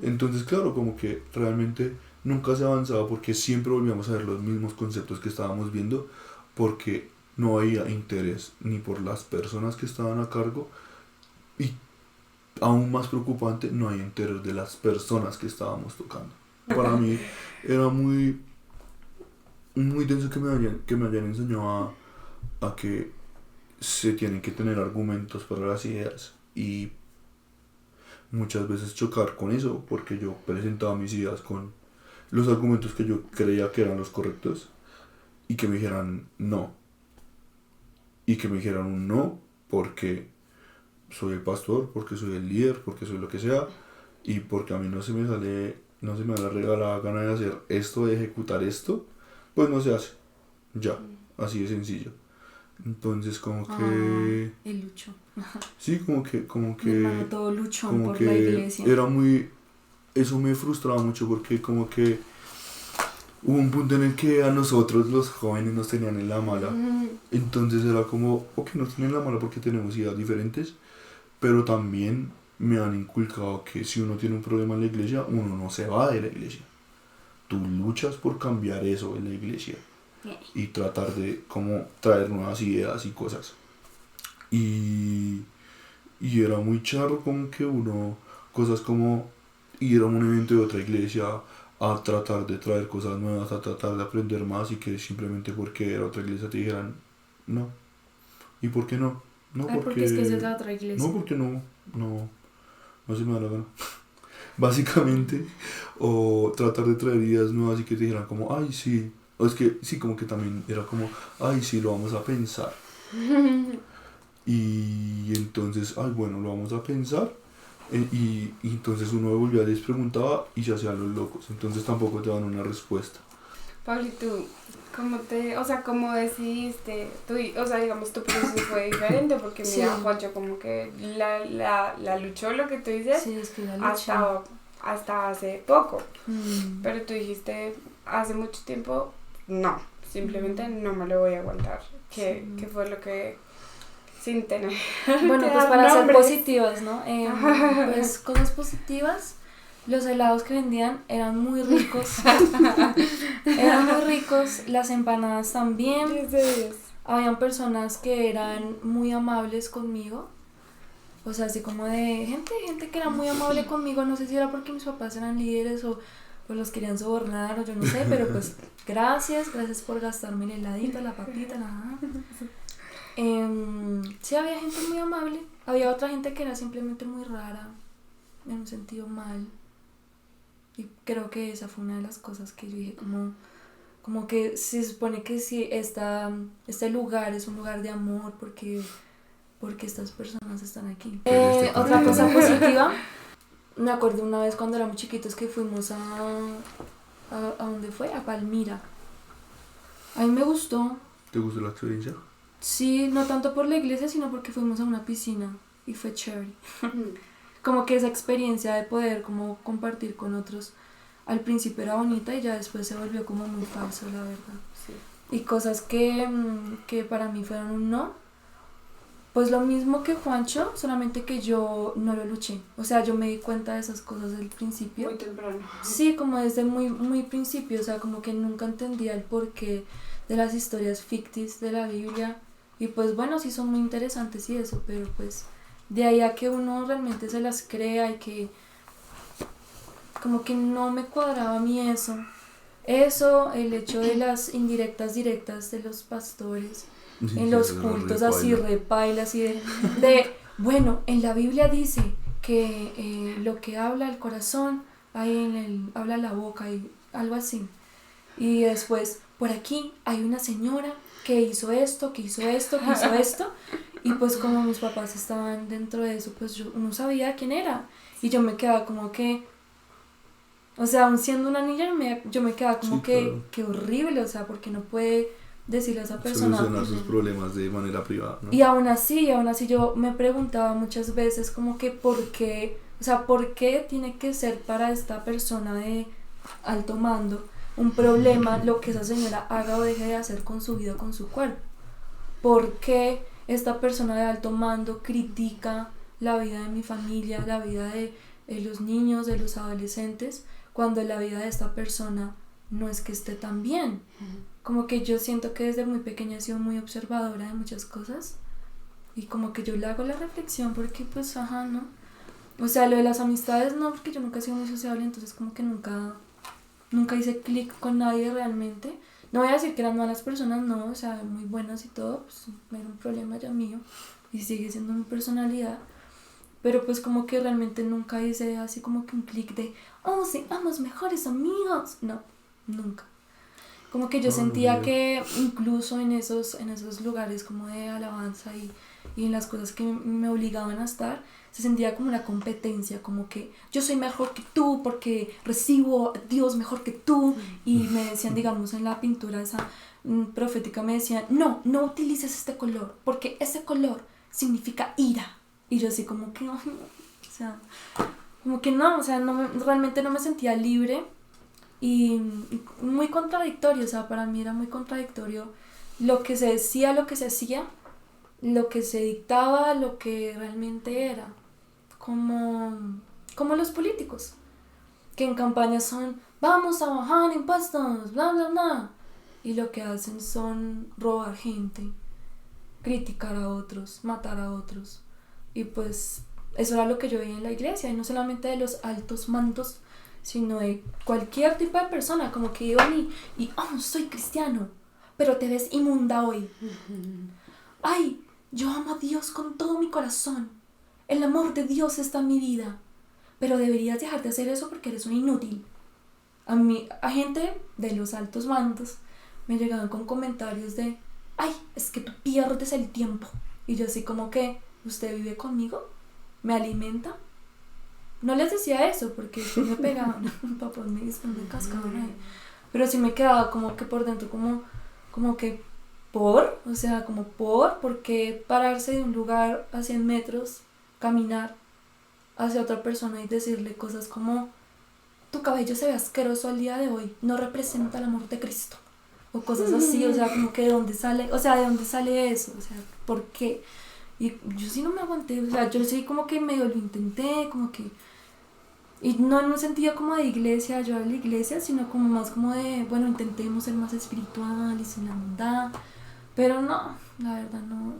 Entonces claro, como que realmente nunca se avanzaba porque siempre volvíamos a ver los mismos conceptos que estábamos viendo, porque no había interés ni por las personas que estaban a cargo y aún más preocupante, no hay interés de las personas que estábamos tocando. Para mí era muy denso que me hayan enseñado a que se tienen que tener argumentos para las ideas y muchas veces chocar con eso, porque yo presentaba mis ideas con los argumentos que yo creía que eran los correctos y que me dijeran no, y que me dijeran un no porque soy el pastor, porque soy el líder, porque soy lo que sea y porque a mí no se me da la regalada gana de hacer esto, de ejecutar esto, pues no se hace, ya, así de sencillo. Entonces como que el lucho. sí, como que Mi hermano todo luchón como por que la iglesia. era muy, eso me frustraba mucho porque como que hubo un punto en el que a nosotros los jóvenes nos tenían en la mala. Entonces era como, ok, nos tienen en la mala porque tenemos ideas diferentes, pero también me han inculcado que si uno tiene un problema en la iglesia, uno no se va de la iglesia. Tú luchas por cambiar eso en la iglesia y tratar de como traer nuevas ideas y cosas. Y era muy charro como que uno, cosas como ir a un evento de otra iglesia a tratar de traer cosas nuevas, a tratar de aprender más y que simplemente porque era otra iglesia te dijeran no. ¿Y por qué no? No porque es que esa es la otra iglesia. No, porque no se me da la gana. Básicamente, o tratar de traer ideas nuevas y que te dijeran como, ay sí, o es que sí, como que también era como, ay sí, lo vamos a pensar. Y entonces, ay bueno, lo vamos a pensar. Y entonces uno volvía y les preguntaba y se hacían los locos. Entonces tampoco te dan una respuesta. Pablo, ¿tú cómo decidiste? Digamos, tu proceso fue diferente porque mira, Juancho como que la luchó, lo que tú dices, sí, es que la luchó. hasta hace poco. Pero tú dijiste, hace mucho tiempo, no, simplemente no me lo voy a aguantar. ¿Qué fue lo que... sin tener... Bueno, pues para ser positivas, ¿no? Pues cosas positivas, los helados que vendían eran muy ricos. Las empanadas también. 10 de 10. Habían personas que eran muy amables conmigo. O sea, así como de gente que era muy amable conmigo. No sé si era porque mis papás eran líderes o pues los querían sobornar o yo no sé, pero pues gracias por gastarme el heladito, la papita, nada. Sí, había gente muy amable. Había otra gente que era simplemente muy rara, en un sentido mal. Y creo que esa fue una de las cosas que yo dije, como que se supone que sí, este lugar es un lugar de amor porque estas personas están aquí. Otra cosa positiva, me acuerdo una vez cuando éramos chiquitos que fuimos ¿a dónde fue? A Palmira. A mí me gustó. ¿Te gustó la experiencia? Sí, no tanto por la iglesia, sino porque fuimos a una piscina y fue chévere. Como que esa experiencia de poder como compartir con otros al principio era bonita y ya después se volvió como muy falso, la verdad. Sí. Y cosas que para mí fueron un no, pues lo mismo que Juancho, solamente que yo no lo luché. O sea, yo me di cuenta de esas cosas desde el principio. Muy temprano. Sí, como desde muy, muy principio, o sea, como que nunca entendía el porqué de las historias ficticias de la Biblia. Y pues bueno, sí son muy interesantes y eso, pero pues de ahí a que uno realmente se las crea y que como que no me cuadraba a mí eso, el hecho de las indirectas directas de los pastores en los cultos así repaila, así de bueno, en la Biblia dice que lo que habla el corazón habla la boca y algo así, y después por aquí hay una señora que hizo esto, y pues como mis papás estaban dentro de eso, pues yo no sabía quién era, y yo me quedaba como que, o sea, aún siendo una niña, yo me quedaba como que horrible, o sea, porque no puede decirle a esa persona solucionar sus problemas de manera privada, ¿no? Y aún así yo me preguntaba muchas veces como que ¿por qué tiene que ser para esta persona de alto mando un problema lo que esa señora haga o deje de hacer con su vida, con su cuerpo? ¿Por qué esta persona de alto mando critica la vida de mi familia, la vida de los niños, de los adolescentes, cuando la vida de esta persona no es que esté tan bien? Como que yo siento que desde muy pequeña he sido muy observadora de muchas cosas y como que yo le hago la reflexión porque pues ¿no? O sea, lo de las amistades no, porque yo nunca he sido muy sociable, entonces como que nunca hice clic con nadie realmente. No voy a decir que eran malas personas, no, o sea, muy buenas y todo, pues era un problema ya mío y sigue siendo mi personalidad, pero pues como que realmente nunca hice así como que un clic de seamos mejores amigos, no, nunca. Como que yo sentía que incluso en esos lugares como de alabanza y en las cosas que me obligaban a estar, se sentía como una competencia, como que yo soy mejor que tú porque recibo a Dios mejor que tú, y me decían, digamos, en la pintura esa profética, me decían, no utilices este color porque ese color significa ira, y yo así como que realmente no me sentía libre y muy contradictorio, o sea, para mí era muy contradictorio lo que se decía, lo que se hacía, lo que se dictaba, lo que realmente era, como los políticos, que en campañas son, vamos a bajar impuestos, bla, bla, bla, y lo que hacen son robar gente, criticar a otros, matar a otros, y pues eso era lo que yo veía en la iglesia, y no solamente de los altos mandos, sino de cualquier tipo de persona, como que iban oh, soy cristiano, pero te ves inmunda hoy. Ay, yo amo a Dios con todo mi corazón, el amor de Dios está en mi vida, pero deberías dejar de hacer eso porque eres un inútil. A gente de los altos mandos me llegaban con comentarios de, ay, es que tú pierdes el tiempo. Y yo así como que, ¿usted vive conmigo? ¿Me alimenta? No les decía eso porque después me pegaban, papás me cascaban ahí. Pero sí me quedaba como que por dentro, como que, o sea, ¿por qué pararse de un lugar a 100 metros, caminar hacia otra persona y decirle cosas como, tu cabello se ve asqueroso al día de hoy, no representa el amor de Cristo? O cosas así, o sea, como que ¿de dónde sale eso? O sea, ¿por qué? Y yo sí no me aguanté, o sea, yo sí como que medio lo intenté, como que... Y no en un sentido como de iglesia, yo a la iglesia, sino como más como de, bueno, intentemos ser más espirituales, sin la bondad. Pero no, la verdad, no,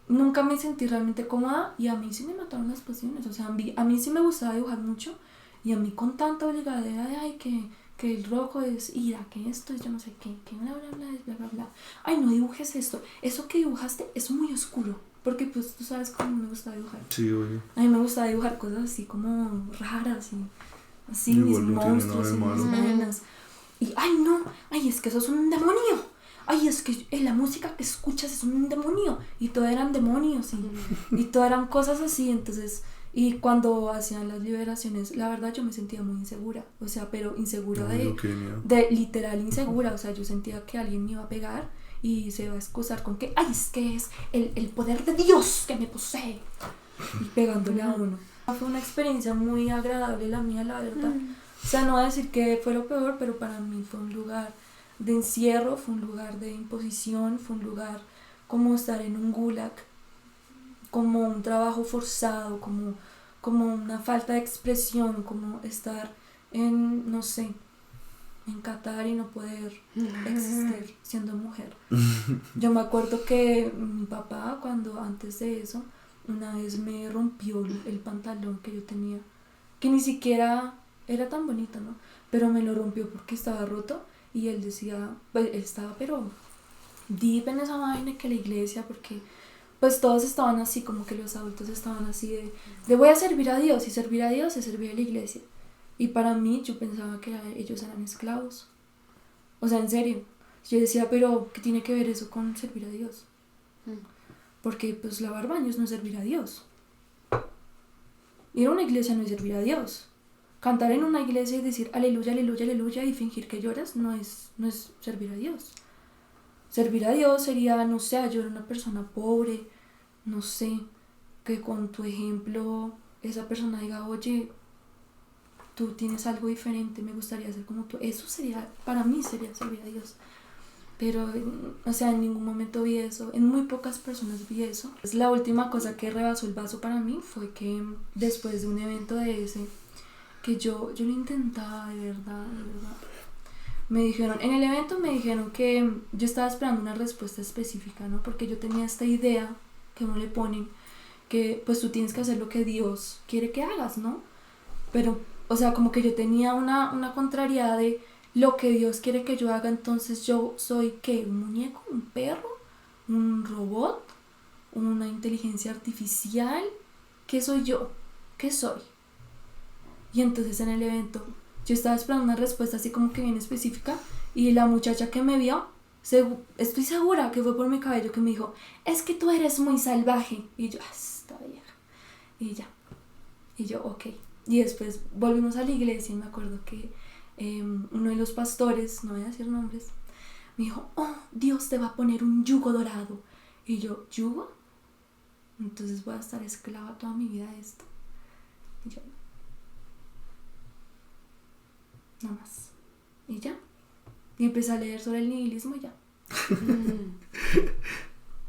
nunca me sentí realmente cómoda, y a mí sí me mataron las pasiones. O sea, a mí sí me gustaba dibujar mucho, y a mí con tanta obligadera de, ay, que el rojo es ira, que esto es yo no sé qué, que bla, bla, bla, es bla, bla, bla. Ay, no dibujes esto. Eso que dibujaste es muy oscuro. Porque pues tú sabes cómo me gusta dibujar. Sí, oye. A mí me gusta dibujar cosas así como raras y así, Igual mis no tiene monstruos nada y de mis malo. vainas. Y ay no, ay es que eso es un demonio. Ay, es que la música que escuchas es un demonio. Y todo eran demonios y todo eran cosas así. Entonces, y cuando hacían las liberaciones, la verdad yo me sentía muy insegura. O sea, pero insegura de literal insegura. O sea, yo sentía que alguien me iba a pegar y se va a excusar con que, ay, es que es el poder de Dios que me posee, y pegándole a uno. Fue una experiencia muy agradable la mía, la verdad. O sea, no voy a decir que fue lo peor, pero para mí fue un lugar de encierro, fue un lugar de imposición, fue un lugar como estar en un gulag, como un trabajo forzado, como una falta de expresión, como estar en, no sé, en Qatar y no poder existir siendo mujer. Yo me acuerdo que mi papá, cuando antes de eso, una vez me rompió el pantalón que yo tenía, que ni siquiera era tan bonito, ¿no? Pero me lo rompió porque estaba roto, y él decía, pues él estaba pero deep en esa vaina que la iglesia, porque pues todos estaban así, como que los adultos estaban así de voy a servir a Dios, y servir a Dios es servir a la iglesia. Y para mí, yo pensaba que ellos eran esclavos. O sea, en serio. Yo decía, pero ¿qué tiene que ver eso con servir a Dios? Porque pues lavar baños no es servir a Dios. Ir a una iglesia no es servir a Dios. Cantar en una iglesia y decir aleluya, aleluya, aleluya y fingir que lloras no es servir a Dios. Servir a Dios sería, no sé, yo era una persona pobre, no sé, que con tu ejemplo esa persona diga, oye, tú tienes algo diferente, me gustaría ser como tú. Eso sería, para mí sería servir a Dios. Pero, o sea, en ningún momento vi eso, en muy pocas personas vi eso. La última cosa que rebasó el vaso para mí fue que después de un evento de ese, que yo lo intentaba de verdad, me dijeron, en el evento me dijeron que yo estaba esperando una respuesta específica, ¿no? Porque yo tenía esta idea que uno le ponen, que pues tú tienes que hacer lo que Dios quiere que hagas, ¿no? Pero, o sea, como que yo tenía una contrariedad de lo que Dios quiere que yo haga, entonces yo soy, ¿qué? ¿Un muñeco? ¿Un perro? ¿Un robot? ¿Una inteligencia artificial? ¿Qué soy yo? ¿Qué soy? Y entonces en el evento yo estaba esperando una respuesta así como que bien específica, y la muchacha que me vio, estoy segura que fue por mi cabello, que me dijo, es que tú eres muy salvaje. Y yo, está vieja. Y ya. Y yo, ok. Y después volvimos a la iglesia y me acuerdo que uno de los pastores, no voy a decir nombres, me dijo, oh, Dios te va a poner un yugo dorado. Y yo, ¿yugo? Entonces voy a estar esclava toda mi vida de esto. Y yo, nada más. Y ya. Y empecé a leer sobre el nihilismo y ya.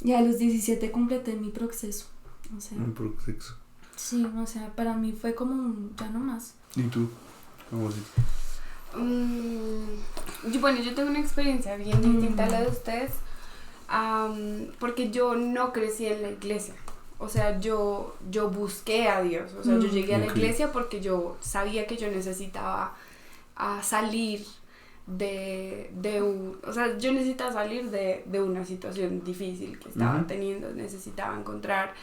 Y a los 17 completé mi proceso. O sea, Un proceso. sí, o sea, para mí fue como un ya no más. ¿Y tú? ¿Cómo así? Bueno, yo tengo una experiencia bien distinta a la de ustedes, porque yo no crecí en la iglesia. O sea, yo busqué a Dios. O sea, yo llegué a la iglesia porque yo sabía que yo necesitaba salir o sea, yo necesitaba salir de una situación difícil que estaba teniendo. Necesitaba encontrar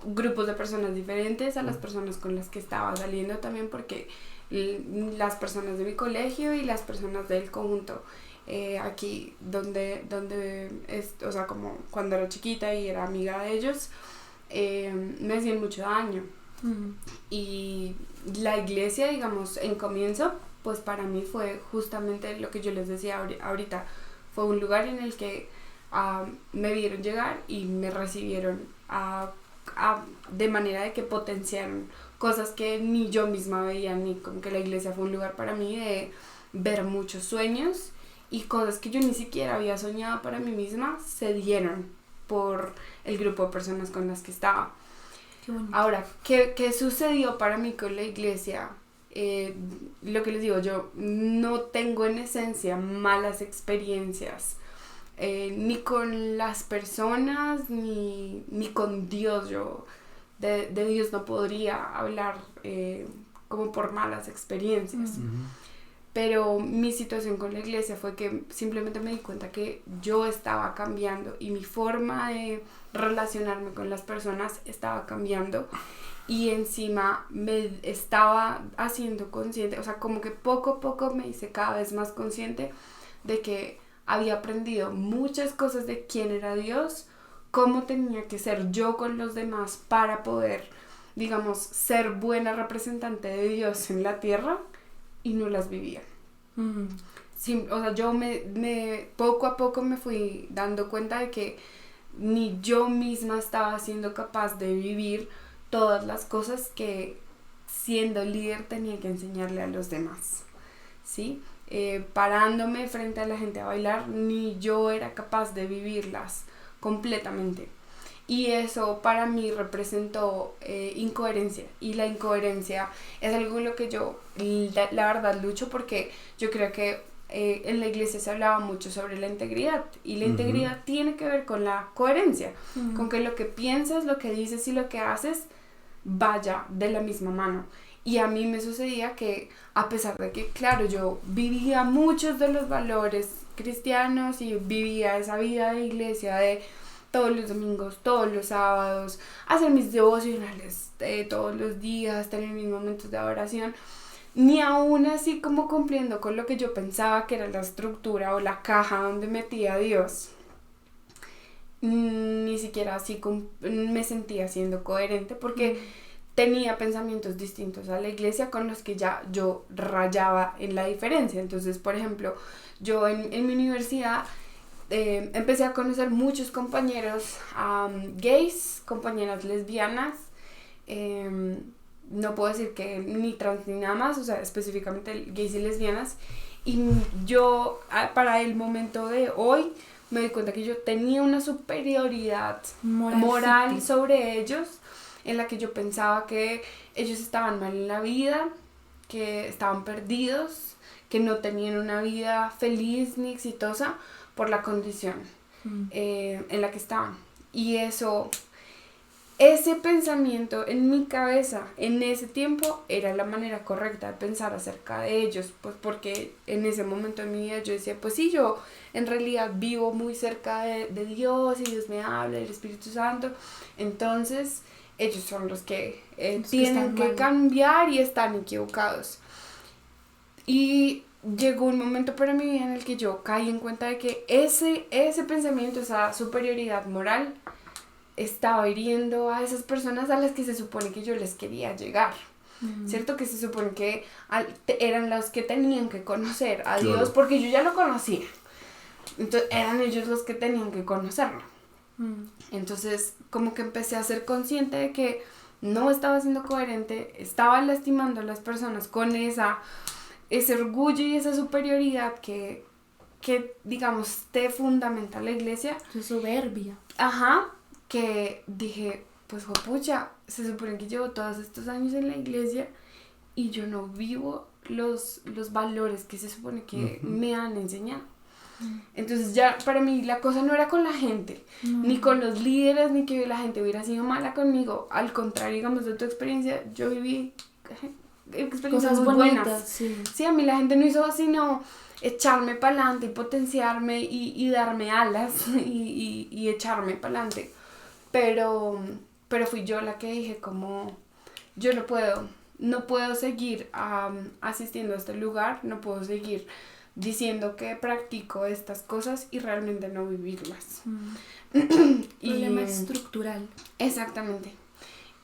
grupos de personas diferentes a las personas con las que estaba saliendo también, porque las personas de mi colegio y las personas del conjunto aquí donde o sea, como cuando era chiquita y era amiga de ellos, me hacían mucho daño. Y la iglesia, digamos, en comienzo, pues para mí fue justamente lo que yo les decía ahorita, fue un lugar en el que me vieron llegar y me recibieron de manera de que potenciaron cosas que ni yo misma veía, ni como que la iglesia fue un lugar para mí de ver muchos sueños y cosas que yo ni siquiera había soñado para mí misma se dieron por el grupo de personas con las que estaba. Qué bonito. Ahora, ¿qué sucedió para mí con la iglesia? Lo que les digo, yo no tengo en esencia malas experiencias, ni con las personas, ni con Dios. Yo de Dios no podría hablar como por malas experiencias. Pero mi situación con la iglesia fue que simplemente me di cuenta que yo estaba cambiando y mi forma de relacionarme con las personas estaba cambiando, y encima me estaba haciendo consciente, o sea, como que poco a poco me hice cada vez más consciente de que había aprendido muchas cosas de quién era Dios, cómo tenía que ser yo con los demás para poder, digamos, ser buena representante de Dios en la tierra, y no las vivía. Sí, o sea, yo poco a poco me fui dando cuenta de que ni yo misma estaba siendo capaz de vivir todas las cosas que siendo líder tenía que enseñarle a los demás, ¿sí? Parándome frente a la gente a bailar, ni yo era capaz de vivirlas completamente. Y eso para mí representó incoherencia. Y la incoherencia es algo en lo que yo, la verdad, lucho, porque yo creo que en la iglesia se hablaba mucho sobre la integridad. Y la integridad tiene que ver con la coherencia. Con que lo que piensas, lo que dices y lo que haces vaya de la misma mano. Y a mí me sucedía que, a pesar de que, claro, yo vivía muchos de los valores cristianos y vivía esa vida de iglesia de todos los domingos, todos los sábados, hacer mis devocionales todos los días, tener mis momentos de adoración, ni aún así como cumpliendo con lo que yo pensaba que era la estructura o la caja donde metía a Dios, ni siquiera así me sentía siendo coherente, porque tenía pensamientos distintos a la iglesia con los que ya yo rayaba en la diferencia. Entonces, por ejemplo, yo en mi universidad empecé a conocer muchos compañeros gays, compañeras lesbianas, no puedo decir que ni trans ni nada más, o sea, específicamente gays y lesbianas, y yo para el momento de hoy me doy cuenta que yo tenía una superioridad moral sobre ellos, en la que yo pensaba que ellos estaban mal en la vida, que estaban perdidos, que no tenían una vida feliz ni exitosa por la condición en la que estaban. Y ese pensamiento en mi cabeza en ese tiempo era la manera correcta de pensar acerca de ellos, pues porque en ese momento de mi vida yo decía, pues sí, yo en realidad vivo muy cerca de Dios y Dios me habla, el Espíritu Santo, entonces ellos son los que tienen que cambiar y están equivocados. Y llegó un momento para mi vida en el que yo caí en cuenta de que ese pensamiento, esa superioridad moral, estaba hiriendo a esas personas a las que se supone que yo les quería llegar. ¿Cierto? Que se supone que eran los que tenían que conocer a Dios, porque yo ya lo conocía. Entonces eran ellos los que tenían que conocerlo. Entonces como que empecé a ser consciente de que no estaba siendo coherente, estaba lastimando a las personas con esa ese orgullo y esa superioridad que digamos, te fundamenta la iglesia. Su soberbia. Ajá, que dije, pues pucha, se supone que llevo todos estos años en la iglesia y yo no vivo los valores que se supone que me han enseñado. Entonces ya para mí la cosa no era con la gente, ni con los líderes, ni que la gente hubiera sido mala conmigo. Al contrario, digamos, de tu experiencia, yo viví experiencias cosas muy bonitas, buenas. sí, A mí la gente no hizo sino echarme para adelante y potenciarme y darme alas y echarme para adelante. Pero fui yo la que dije como, yo no puedo seguir asistiendo a este lugar, no puedo seguir diciendo que practico estas cosas y realmente no vivirlas. Problema estructural. Exactamente.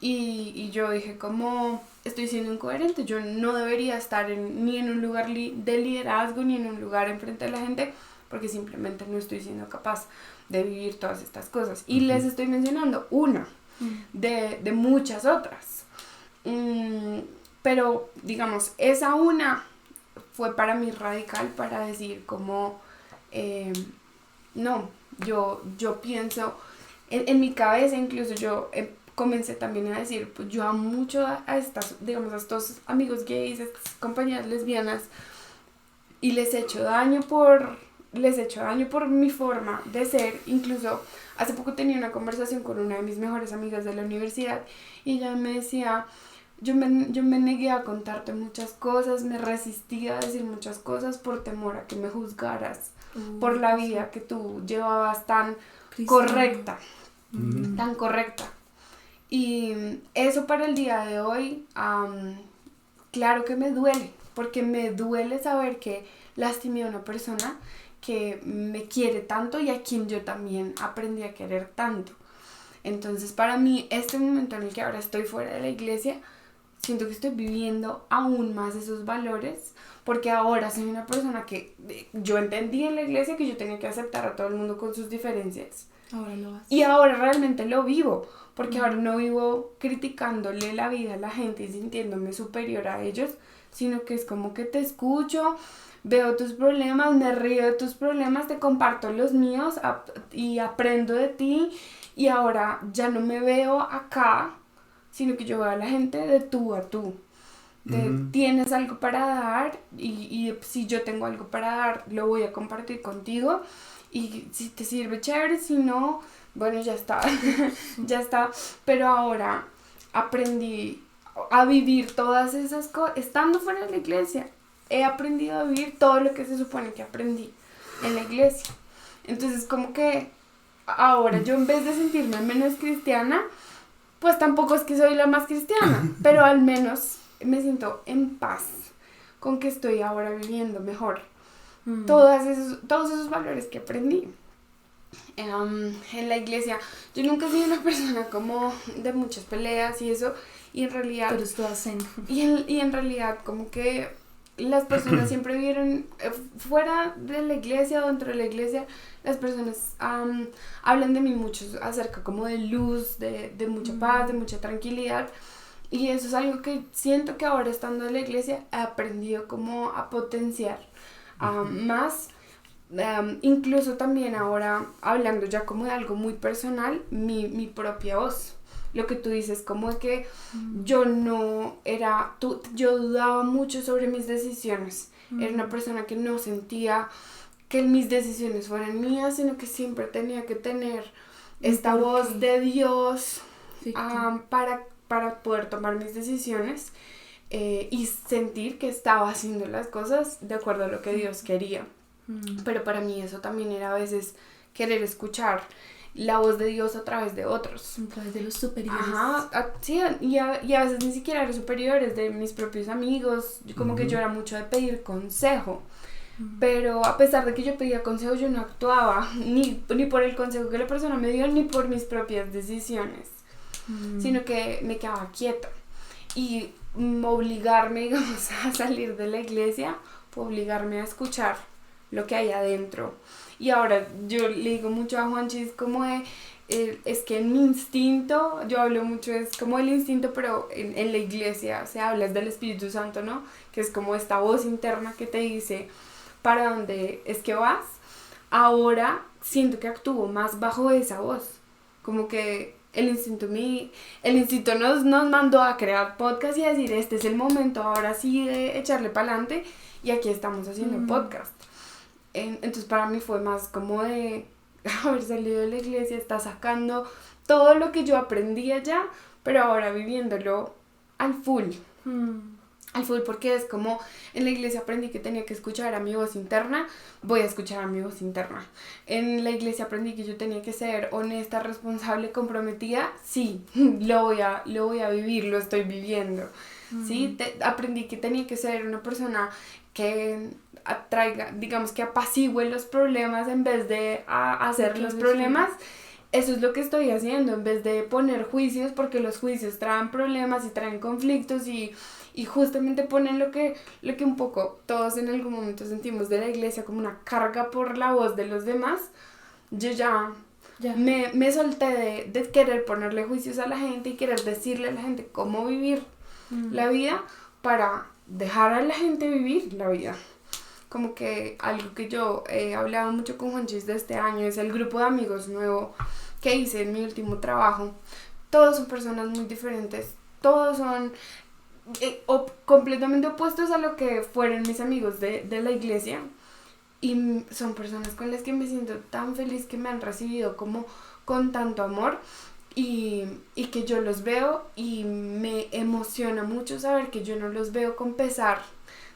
Y yo dije como, estoy siendo incoherente, yo no debería estar ni en un lugar de liderazgo, ni en un lugar enfrente de la gente, porque simplemente no estoy siendo capaz de vivir todas estas cosas. Y les estoy mencionando una de muchas otras. Pero, digamos, esa una fue para mí radical para decir como, no, yo pienso, en mi cabeza incluso yo comencé también a decir, pues yo amo mucho a estas, digamos, a estos amigos gays, a estas compañeras lesbianas, y les he hecho daño por mi forma de ser. Incluso hace poco tenía una conversación con una de mis mejores amigas de la universidad y ella me decía, yo me negué a contarte muchas cosas, me resistía a decir muchas cosas por temor a que me juzgaras por la vida que tú llevabas tan correcta, tan correcta. Y eso para el día de hoy, claro que me duele, porque me duele saber que lastimé a una persona que me quiere tanto y a quien yo también aprendí a querer tanto. Entonces para mí este momento en el que ahora estoy fuera de la iglesia, siento que estoy viviendo aún más esos valores, porque ahora soy una persona que yo entendí en la iglesia que yo tenía que aceptar a todo el mundo con sus diferencias. Ahora lo haces. Y ahora realmente lo vivo, porque ahora no vivo criticándole la vida a la gente y sintiéndome superior a ellos, sino que es como que te escucho, veo tus problemas, me río de tus problemas, te comparto los míos y aprendo de ti, y ahora ya no me veo acá, sino que yo veo a la gente de tú a tú. Tienes algo para dar y si yo tengo algo para dar, lo voy a compartir contigo, y si te sirve, chévere, si no, bueno, ya está, ya está. Pero ahora aprendí a vivir todas esas cosas, estando fuera de la iglesia, he aprendido a vivir todo lo que se supone que aprendí en la iglesia. Entonces como que ahora yo, en vez de sentirme menos cristiana, pues tampoco es que soy la más cristiana, pero al menos me siento en paz con que estoy ahora viviendo mejor todos esos valores que aprendí en la iglesia. Yo nunca he sido una persona como de muchas peleas y eso, y en realidad, pero esto hacen. y en realidad como que las personas siempre vieron fuera de la iglesia o dentro de la iglesia, las personas hablan de mí mucho acerca como de luz, de mucha paz, de mucha tranquilidad, y eso es algo que siento que ahora, estando en la iglesia, he aprendido como a potenciar más. Incluso también ahora, hablando ya como de algo muy personal, mi propia voz. Lo que tú dices, como de que yo dudaba mucho sobre mis decisiones. Era una persona que no sentía que mis decisiones fueran mías, sino que siempre tenía que tener esta voz de Dios para poder tomar mis decisiones y sentir que estaba haciendo las cosas de acuerdo a lo que Dios quería. Pero para mí eso también era a veces querer escuchar la voz de Dios a través de otros. A través de los superiores. Ajá, sí, y a veces ni siquiera los superiores, de mis propios amigos. Como que yo era mucho de pedir consejo. Pero a pesar de que yo pedía consejo, yo no actuaba ni por el consejo que la persona me dio, ni por mis propias decisiones. Sino que me quedaba quieta. Y obligarme, digamos, a salir de la iglesia, obligarme a escuchar lo que hay adentro y ahora yo le digo mucho a Juanchi, es como de, es que en mi instinto, yo hablo mucho, es como el instinto, pero en la iglesia se habla del Espíritu Santo, ¿no? Que es como esta voz interna que te dice para dónde es que vas. Ahora siento que actúo más bajo esa voz, como que el instinto nos mandó a crear podcast y a decir, este es el momento ahora sí de echarle para adelante, y aquí estamos haciendo podcast. Entonces para mí fue más como de haber salido de la iglesia, está sacando todo lo que yo aprendí allá, pero ahora viviéndolo al full. Al full, porque es como en la iglesia aprendí que tenía que escuchar a mi voz interna, voy a escuchar a mi voz interna. En la iglesia aprendí que yo tenía que ser honesta, responsable, comprometida, sí, lo voy a vivir, lo estoy viviendo. ¿Sí? Aprendí que tenía que ser una persona que atraiga, digamos que apacigüe los problemas en vez de hacer los problemas. Eso es lo que estoy haciendo, en vez de poner juicios, porque los juicios traen problemas y traen conflictos y justamente ponen lo que un poco todos en algún momento sentimos de la iglesia como una carga por la voz de los demás. Yo ya. Me solté de querer ponerle juicios a la gente y querer decirle a la gente cómo vivir la vida para dejar a la gente vivir la vida. Como que algo que yo he hablado mucho con Juanchis de este año es el grupo de amigos nuevo que hice en mi último trabajo. Todos son personas muy diferentes, todos son completamente opuestos a lo que fueron mis amigos de la iglesia, y son personas con las que me siento tan feliz, que me han recibido como con tanto amor, y que yo los veo y me emociona mucho saber que yo no los veo con pesar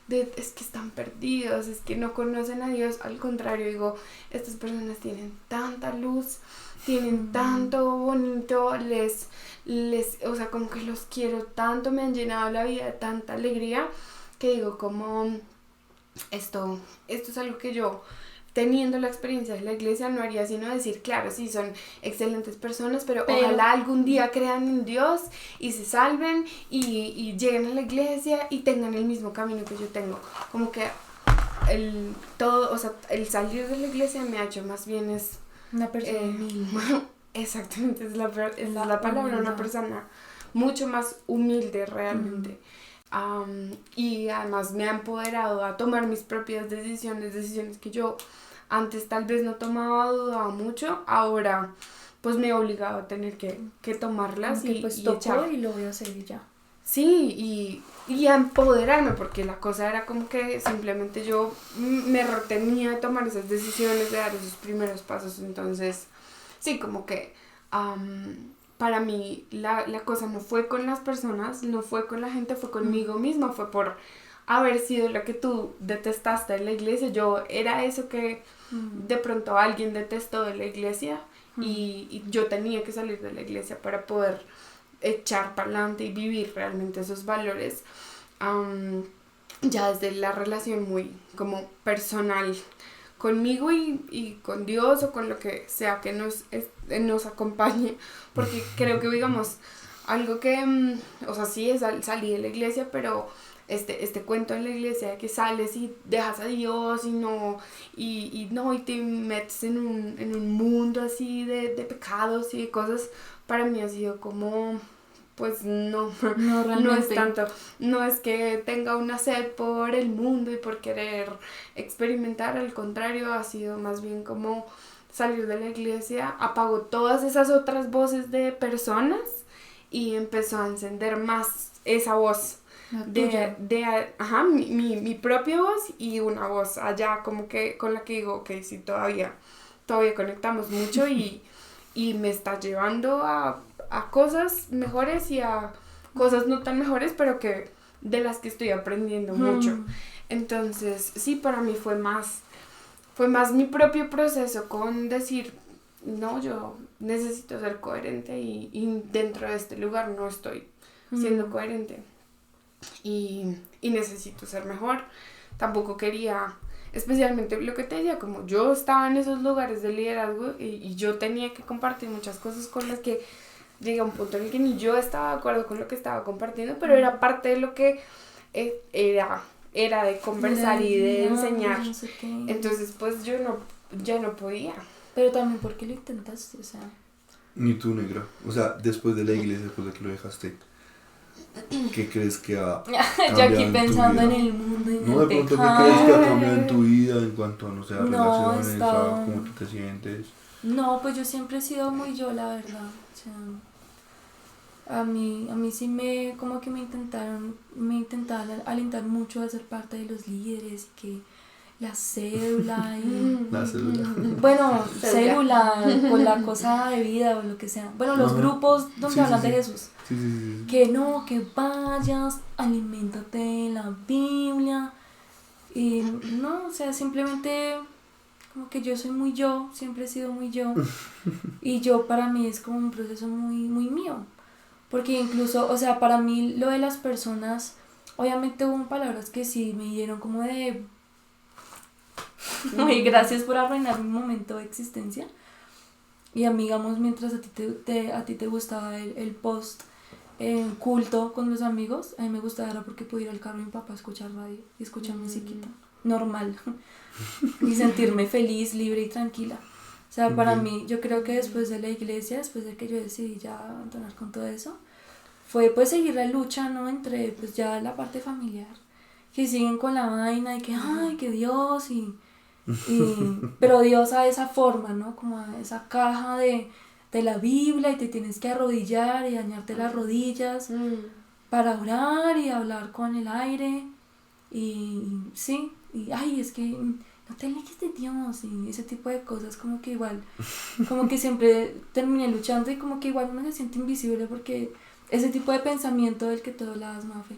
de es que están perdidos, es que no conocen a Dios. Al contrario, digo, estas personas tienen tanta luz, tienen tanto bonito, o sea, como que los quiero tanto, me han llenado la vida de tanta alegría, que digo, como esto es algo que yo, teniendo la experiencia de la iglesia, no haría sino decir, claro, sí, son excelentes personas, pero ojalá algún día crean en Dios y se salven y lleguen a la iglesia y tengan el mismo camino que yo tengo. Como que el salir de la iglesia me ha hecho más bien es una persona humilde. Exactamente, es la palabra, una persona mucho más humilde realmente. Y además me ha empoderado a tomar mis propias decisiones que yo antes tal vez no tomaba, dudaba mucho, ahora pues me he obligado a tener que tomarlas y echar. Y lo voy a hacer y ya. Sí, y a empoderarme, porque la cosa era como que simplemente yo me retenía de tomar esas decisiones, de dar esos primeros pasos. Entonces sí, como que para mí la cosa no fue con las personas, no fue con la gente, fue conmigo misma, fue por haber sido lo que tú detestaste de la iglesia. Yo era eso que de pronto alguien detestó de la iglesia, y yo tenía que salir de la iglesia para poder echar para adelante y vivir realmente esos valores, ya desde la relación muy como personal conmigo y con Dios, o con lo que sea que nos acompañe, porque creo que, digamos, algo que, o sea, sí, salí de la iglesia, pero este cuento en la iglesia de que sales y dejas a Dios y te metes en un mundo así de pecados y de cosas, para mí ha sido como, pues no es tanto, no es que tenga una sed por el mundo y por querer experimentar, al contrario, ha sido más bien como salir de la iglesia, apagó todas esas otras voces de personas y empezó a encender más esa voz mi propia voz, y una voz allá como que con la que digo, ok, sí, todavía conectamos mucho y me está llevando a cosas mejores y a cosas no tan mejores, pero que de las que estoy aprendiendo mucho. Entonces sí, para mí fue más mi propio proceso con decir, no, yo necesito ser coherente y dentro de este lugar no estoy siendo coherente y necesito ser mejor. Tampoco quería, especialmente lo que te decía, como yo estaba en esos lugares de liderazgo y yo tenía que compartir muchas cosas con las que llegué a un punto en el que ni yo estaba de acuerdo con lo que estaba compartiendo, pero era parte de lo que era de conversar y de enseñar. No sé qué. Entonces pues yo ya no podía. Pero también porque lo intentaste, o sea. Ni tú, negra. O sea, después de la iglesia, después de que lo dejaste, ¿qué crees que ha cambiado Yo aquí en tu pensando en vida? el mundo y en No, el de pronto, ¿qué pecado. crees que ha cambiado en tu vida en cuanto a, no sé, a No, relaciones, está- a cómo tú te sientes? No, pues yo siempre he sido muy yo, la verdad. O sea, a mí sí como que me intentaron alentar mucho a ser parte de los líderes y que la cédula y... La célula. Bueno, célula, con la cosa de vida o lo que sea. Bueno, los Ajá. grupos donde Sí, hablan sí, de sí. Jesús. Sí, sí, sí. Que no, que vayas, aliméntate de la Biblia. Y no, o sea, simplemente como que yo soy muy yo, siempre he sido muy yo. Y yo para mí es como un proceso muy, muy mío. Porque incluso, o sea, para mí lo de las personas, obviamente hubo palabras que sí me dieron como de... Muy gracias por arruinar mi momento de existencia. Y digamos, mientras a ti te gustaba el post culto con los amigos, a mí me gustaba era porque podía ir al carro de mi papá a escuchar radio y escuchar musiquita normal y sentirme feliz, libre y tranquila. O sea, para mí, yo creo que después de la iglesia, después de que yo decidí ya abandonar con todo eso, fue pues seguir la lucha, ¿no? Entre pues ya la parte familiar, que siguen con la vaina y que, ay, que Dios pero Dios a esa forma, ¿no? Como a esa caja de la Biblia y te tienes que arrodillar y dañarte las rodillas para orar y hablar con el aire y sí, y ay, es que no te alejes de Dios y ese tipo de cosas como que igual, como que siempre terminé luchando y como que igual uno se siente invisible porque ese tipo de pensamiento del que tú hablabas, Mafe,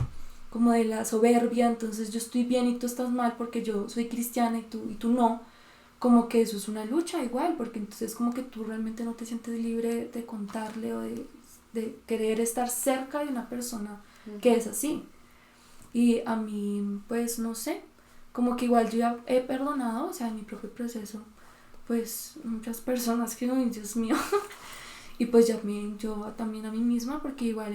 como de la soberbia, entonces yo estoy bien y tú estás mal porque yo soy cristiana y tú no, como que eso es una lucha igual, porque entonces como que tú realmente no te sientes libre de contarle o de querer estar cerca de una persona que es así. Y a mí, pues no sé, como que igual yo ya he perdonado, o sea, en mi propio proceso, pues muchas personas que, ay, Dios mío, y pues yo también a mí misma, porque igual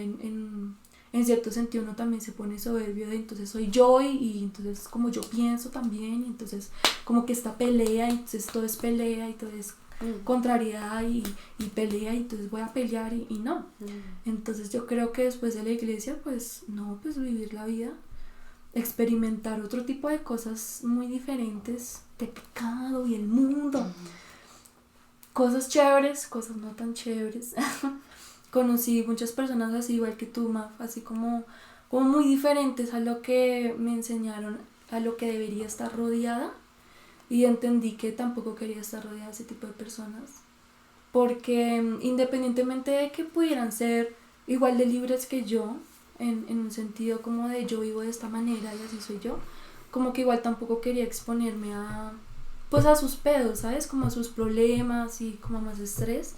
en cierto sentido uno también se pone soberbio de entonces soy yo y entonces como yo pienso también y entonces como que esta pelea y entonces todo es pelea y todo es contrariedad y pelea y entonces voy a pelear y no. Entonces yo creo que después de la iglesia pues no, pues vivir la vida, experimentar otro tipo de cosas muy diferentes de pecado y el mundo, cosas chéveres, cosas no tan chéveres. Conocí muchas personas así igual que tú, Maf, así como muy diferentes a lo que me enseñaron, a lo que debería estar rodeada, y entendí que tampoco quería estar rodeada de ese tipo de personas porque independientemente de que pudieran ser igual de libres que yo en un sentido como de yo vivo de esta manera y así soy yo, como que igual tampoco quería exponerme a sus pedos, ¿sabes? Como a sus problemas y como a más estrés.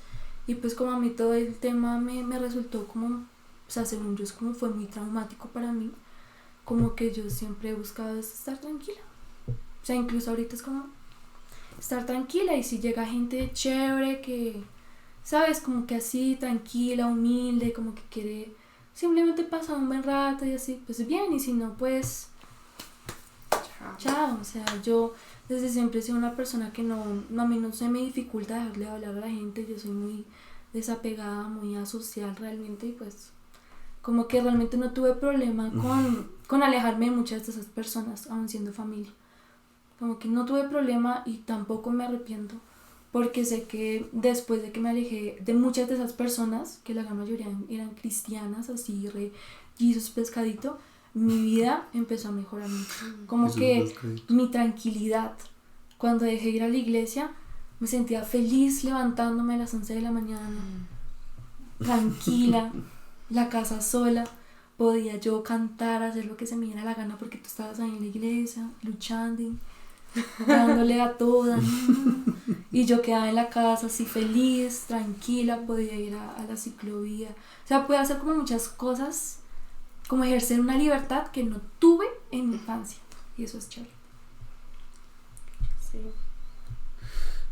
Y pues como a mí todo el tema me resultó como, o sea, según yo es como fue muy traumático para mí, como que yo siempre he buscado estar tranquila. O sea, incluso ahorita es como estar tranquila y si llega gente chévere que, ¿sabes? Como que así, tranquila, humilde, como que quiere simplemente pasar un buen rato y así, pues bien, y si no, pues chao. O sea, yo desde siempre he sido una persona que a mí no se me dificulta dejarle hablar a la gente, yo soy muy desapegada, muy asocial realmente y pues como que realmente no tuve problema con alejarme de muchas de esas personas, aun siendo familia. Como que no tuve problema y tampoco me arrepiento porque sé que después de que me alejé de muchas de esas personas, que la gran mayoría eran cristianas, así re Jesus pescadito, mi vida empezó a mejorar mucho. Como que mi tranquilidad, cuando dejé ir a la iglesia, me sentía feliz levantándome a las 11 de la mañana, tranquila, la casa sola, podía yo cantar, hacer lo que se me diera la gana porque tú estabas ahí en la iglesia, luchando, dándole a todas, y yo quedaba en la casa así feliz, tranquila, podía ir a la ciclovía, o sea, podía hacer como muchas cosas, como ejercer una libertad que no tuve en mi infancia, y eso es chévere. Sí.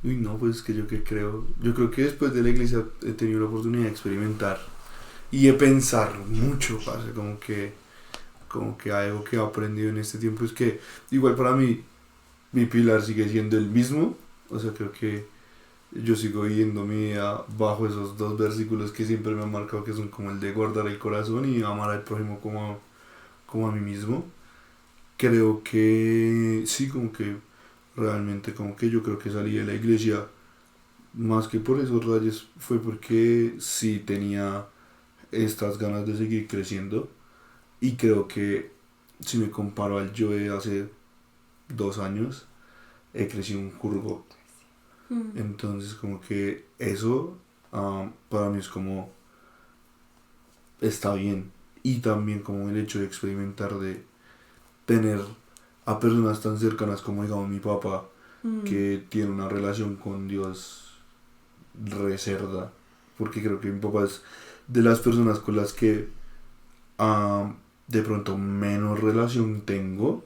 Uy, no, pues es que yo creo que después de la iglesia he tenido la oportunidad de experimentar y de pensar mucho, parce, como que algo que he aprendido en este tiempo es que igual para mí mi pilar sigue siendo el mismo, O sea, creo que yo sigo viviendo mi vida bajo esos dos versículos que siempre me han marcado, que son como el de guardar el corazón y amar al prójimo como a mí mismo. Creo que sí, como que realmente como que yo creo que salí de la iglesia más que por esos rayos fue porque sí tenía estas ganas de seguir creciendo y creo que si me comparo al yo de hace 2 años he crecido un curvo. Entonces como que eso para mí es como está bien y también como el hecho de experimentar de tener a personas tan cercanas como digamos mi papá que tiene una relación con Dios reserva, porque creo que mi papá es de las personas con las que de pronto menos relación tengo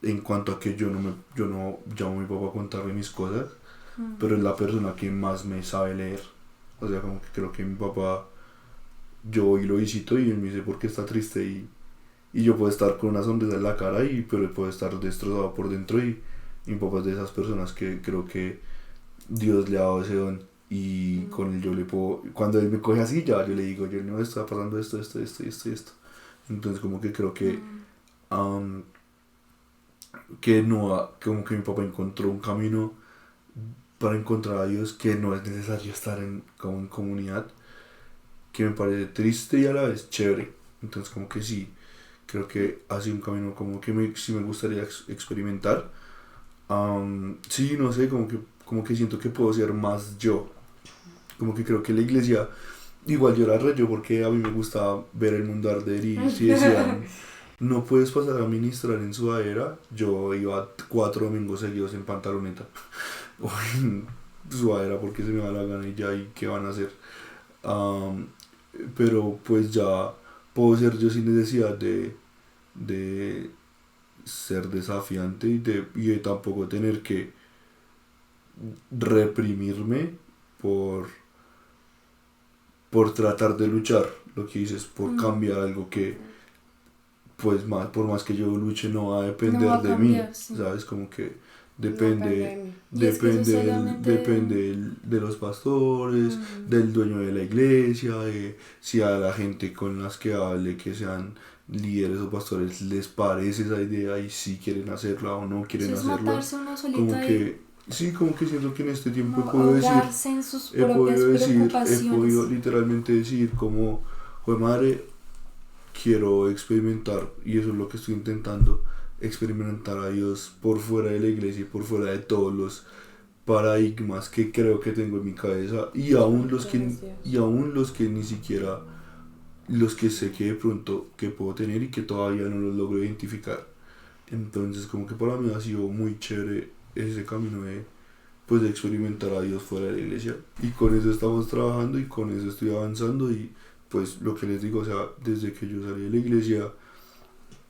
en cuanto a que yo no llamo a mi papá a contarle mis cosas, pero es la persona que más me sabe leer. O sea, como que creo que mi papá, yo hoy lo visito y él me dice por qué está triste y yo puedo estar con una sonrisa en la cara pero él puede estar destrozado por dentro y mi papá es de esas personas que creo que Dios le ha dado ese don y con él yo le puedo, cuando él me coge así ya yo le digo, yo no está pasando esto. Entonces como que creo que que no, como que mi papá encontró un camino para encontrar a Dios, que no es necesario estar como en comunidad, que me parece triste y a la vez chévere. Entonces como que sí, creo que ha sido un camino como que sí me gustaría experimentar. Sí, no sé, como que siento que puedo ser más yo. Como que creo que la iglesia, igual yo era re yo porque a mí me gusta ver el mundo arder y si decían no puedes pasar a ministrar en sudadera, yo iba 4 domingos seguidos en pantaloneta o en sudadera porque se me da la gana y ya, y qué van a hacer. Pero pues ya puedo ser yo sin necesidad de ser desafiante y de tampoco tener que reprimirme por tratar de luchar, lo que dices, por cambiar algo que pues por más que yo luche no va a depender de cambiar, mí, sí. ¿Sabes? Como que depende de los pastores, del dueño de la iglesia, de si a la gente con las que hable que sean líderes o pastores les parece esa idea y si quieren hacerla o no quieren hacerla. Como que sí, como que siento que en este tiempo he podido literalmente decir como, joder madre, quiero experimentar, y eso es lo que estoy intentando, experimentar a Dios por fuera de la iglesia y por fuera de todos los paradigmas que creo que tengo en mi cabeza y aún los que ni siquiera, los que sé que de pronto que puedo tener y que todavía no los logro identificar. Entonces como que para mí ha sido muy chévere ese camino de experimentar a Dios fuera de la iglesia, y con eso estamos trabajando y con eso estoy avanzando. Y pues lo que les digo, o sea, desde que yo salí de la iglesia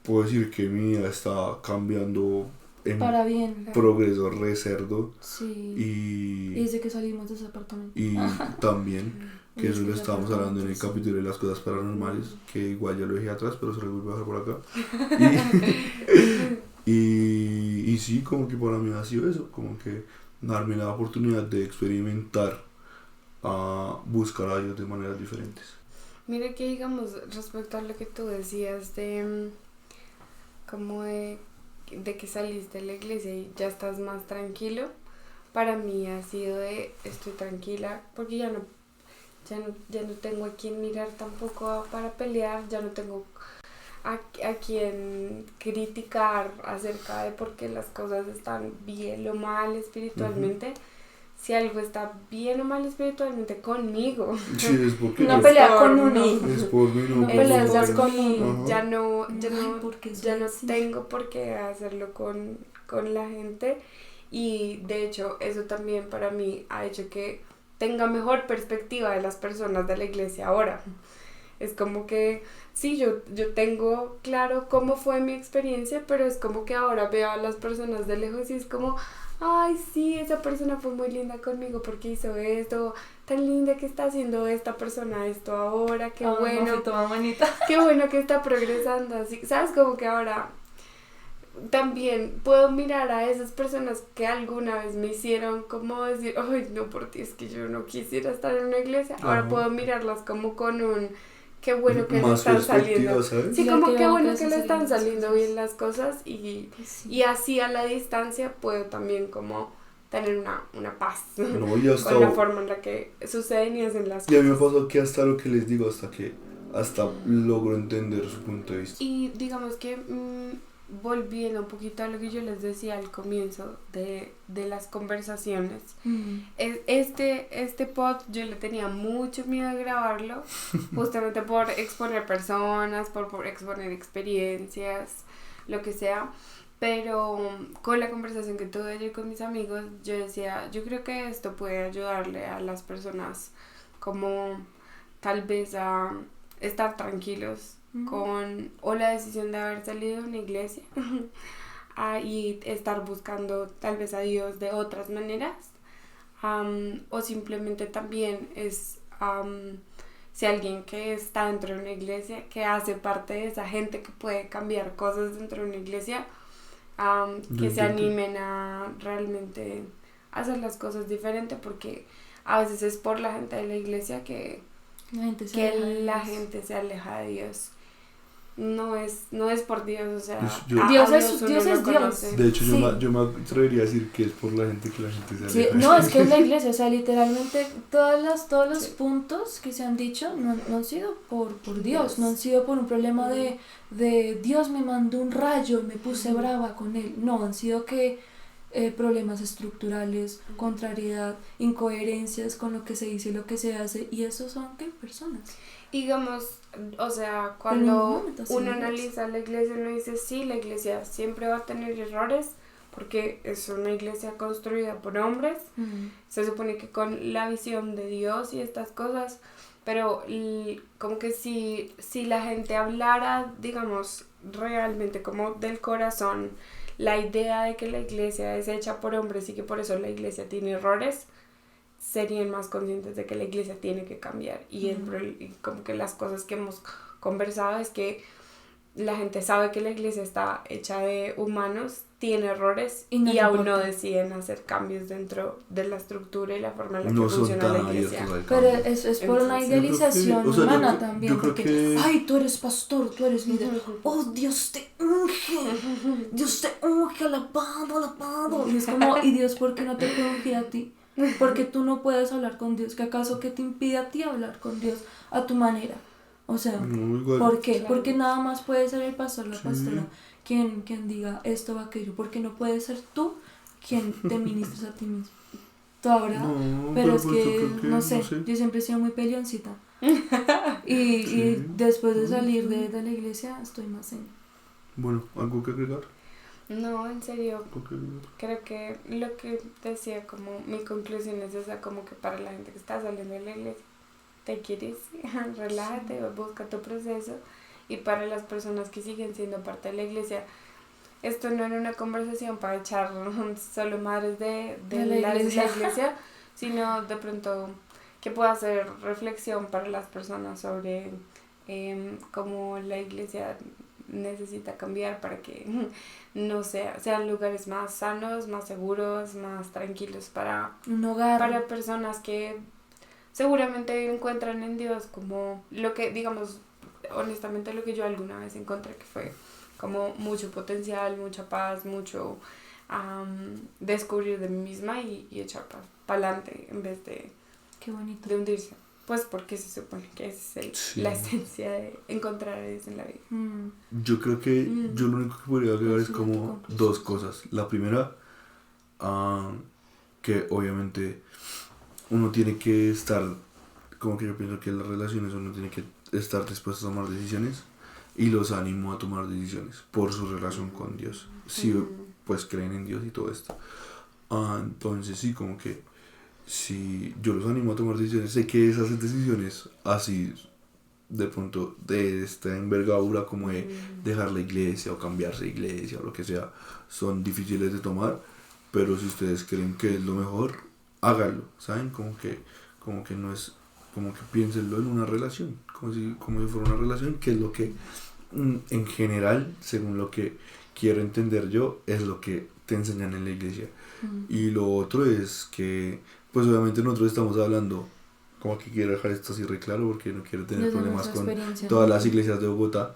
puedo decir que mi vida está cambiando en para bien, progreso re cerdo. Sí. Y desde que salimos de ese apartamento. Y también, que eso lo estábamos hablando en el capítulo de las cosas paranormales, que igual ya lo dejé atrás, pero se lo voy a dejar por acá. Y sí, como que para mí ha sido eso, como que darme la oportunidad de experimentar, a buscar a Dios de maneras diferentes. Mira que digamos, respecto a lo que tú decías de como de que saliste de la iglesia y ya estás más tranquilo, para mí ha sido estoy tranquila porque ya no tengo a quien mirar tampoco para pelear, ya no tengo a quien criticar acerca de por qué las cosas están bien o mal espiritualmente. Si algo está bien o mal espiritualmente conmigo, sí, es porque no pelea con uno, es por mí, no peleas conmigo. Ya no tengo por qué hacerlo con la gente. Y de hecho eso también para mí ha hecho que tenga mejor perspectiva de las personas de la iglesia ahora. Es como que sí, yo tengo claro cómo fue mi experiencia, pero es como que ahora veo a las personas de lejos y es como, ay, sí, esa persona fue muy linda conmigo porque hizo esto, tan linda que está haciendo esta persona esto ahora, qué bueno, toma manita. Qué bueno que está progresando así, ¿sabes? Como que ahora también puedo mirar a esas personas que alguna vez me hicieron como decir, ay, no, por ti es que yo no quisiera estar en una iglesia. Ahora puedo mirarlas como con un, qué bueno que le están saliendo. ¿Sabes? Sí, como qué bueno que le están saliendo bien las cosas y así a la distancia puedo también como tener una paz no, con la forma en la que suceden y hacen las cosas. Y a mí me pasó que hasta lo que les digo, hasta logro entender su punto de vista. Y digamos que volviendo un poquito a lo que yo les decía al comienzo de las conversaciones, este pod yo le tenía mucho miedo de grabarlo, justamente por exponer personas, por exponer experiencias, lo que sea. Pero con la conversación que tuve ayer con mis amigos, yo decía, yo creo que esto puede ayudarle a las personas como tal vez a estar tranquilos con o la decisión de haber salido de una iglesia y estar buscando tal vez a Dios de otras maneras, o simplemente también es si alguien que está dentro de una iglesia, que hace parte de esa gente que puede cambiar cosas dentro de una iglesia, que se animen a realmente hacer las cosas diferentes, porque a veces es por la gente de la iglesia que la gente se aleja de Dios. No es por Dios, o sea, Dios es Dios. De hecho, yo me atrevería a decir que es por la gente que la gente se aleja. No, es que es la iglesia, o sea, literalmente todos los puntos que se han dicho no han sido por Dios, no han sido por un problema de Dios me mandó un rayo y me puse brava con él. No, han sido que problemas estructurales, contrariedad, incoherencias con lo que se dice y lo que se hace, y eso son ¿qué? Personas. Digamos, o sea, cuando uno analiza la iglesia, uno dice, sí, la iglesia siempre va a tener errores, porque es una iglesia construida por hombres, se supone que con la visión de Dios y estas cosas, pero como que si la gente hablara, digamos, realmente como del corazón, la idea de que la iglesia es hecha por hombres y que por eso la iglesia tiene errores, serían más conscientes de que la iglesia tiene que cambiar. Y como que las cosas que hemos conversado es que la gente sabe que la iglesia está hecha de humanos, tiene errores y aún no deciden hacer cambios dentro de la estructura y la forma en la que funciona la iglesia. Pero es por una idealización humana también, porque ay, tú eres pastor, tú eres líder, oh, Dios te unge, alabado, y es como, y Dios, ¿por qué no te puede ungir a ti? Porque tú no puedes hablar con Dios, ¿qué acaso que te impide a ti hablar con Dios a tu manera? O sea, ¿por qué? Claro. Porque nada más puede ser el pastor, la pastora, quien diga esto o aquello, porque no puede ser tú quien te ministres a ti mismo. Tú ahora, pero es que, no sé, yo siempre he sido muy peleoncita. y después de salir de la iglesia, estoy más en... Bueno, ¿algo que agregar? No, en serio, creo que lo que decía, como mi conclusión es esa, como que para la gente que está saliendo de la iglesia, te quieres, relájate, busca tu proceso, y para las personas que siguen siendo parte de la iglesia, esto no era una conversación para echar solo madres de la iglesia, sino de pronto que pueda hacer reflexión para las personas sobre cómo la iglesia necesita cambiar para que no sean lugares más sanos, más seguros, más tranquilos para personas que seguramente encuentran en Dios como lo que, digamos, honestamente lo que yo alguna vez encontré, que fue como mucho potencial, mucha paz, mucho descubrir de mí misma y echar para adelante en vez de, qué bonito, de hundirse. Pues porque se supone que es la esencia de encontrar a Dios en la vida. Yo creo que yo lo único que podría agregar es como dos cosas. La primera, que obviamente uno tiene que estar, como que yo pienso que en las relaciones uno tiene que estar dispuesto a tomar decisiones, y los animo a tomar decisiones por su relación con Dios. Si pues creen en Dios y todo esto. Entonces sí, como que si yo los animo a tomar decisiones, sé que esas decisiones así de pronto de esta envergadura como de dejar la iglesia o cambiarse de iglesia o lo que sea, son difíciles de tomar, pero si ustedes creen que es lo mejor, háganlo, ¿saben? Como que no es, como que piénsenlo en una relación, como si fuera una relación, que es lo que en general, según lo que quiero entender yo es lo que te enseñan en la iglesia. Y lo otro es que, pues obviamente nosotros estamos hablando, como que quiero dejar esto así re claro porque no quiero tener problemas con todas las iglesias de Bogotá.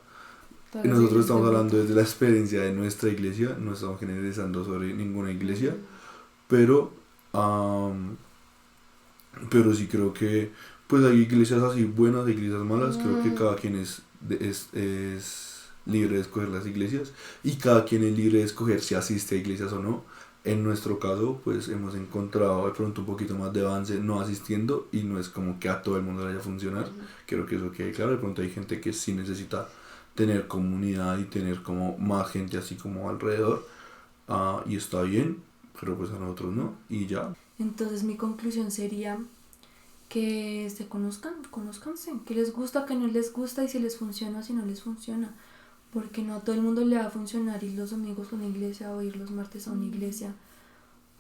Y nosotros estamos hablando desde la experiencia de nuestra iglesia, no estamos generalizando sobre ninguna iglesia, pero sí creo que pues hay iglesias así buenas, hay iglesias malas, creo que cada quien es libre de escoger las iglesias y cada quien es libre de escoger si asiste a iglesias o no. En nuestro caso pues hemos encontrado de pronto un poquito más de avance no asistiendo y no es como que a todo el mundo le vaya a funcionar. Creo que eso quede claro. De pronto hay gente que sí necesita tener comunidad y tener como más gente así como alrededor, y está bien, pero pues a nosotros no, y ya. Entonces mi conclusión sería que se conózcanse, que les gusta, que no les gusta y si les funciona, si no les funciona, porque no a todo el mundo le va a funcionar ir los domingos a una iglesia o ir los martes a una iglesia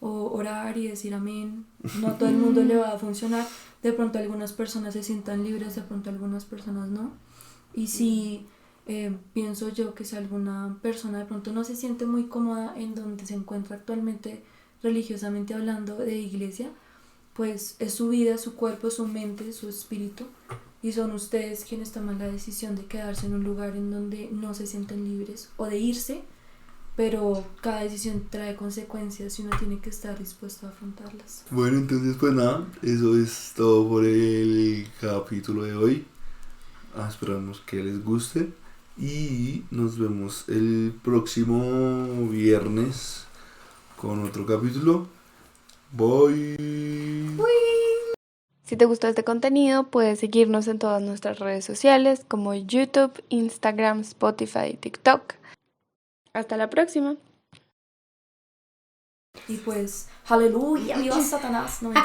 o orar y decir amén. No a todo el mundo le va a funcionar. De pronto algunas personas se sientan libres, de pronto algunas personas no. Y si pienso yo que si alguna persona de pronto no se siente muy cómoda en donde se encuentra actualmente religiosamente hablando de iglesia, pues es su vida, su cuerpo, su mente, su espíritu, y son ustedes quienes toman la decisión de quedarse en un lugar en donde no se sienten libres o de irse, pero cada decisión trae consecuencias y uno tiene que estar dispuesto a afrontarlas. Bueno, entonces pues nada, eso es todo por el capítulo de hoy. Esperamos que les guste y nos vemos el próximo viernes con otro capítulo. Bye. Si te gustó este contenido, puedes seguirnos en todas nuestras redes sociales como YouTube, Instagram, Spotify, TikTok. Hasta la próxima. Y pues, aleluya, viva Satanás. No me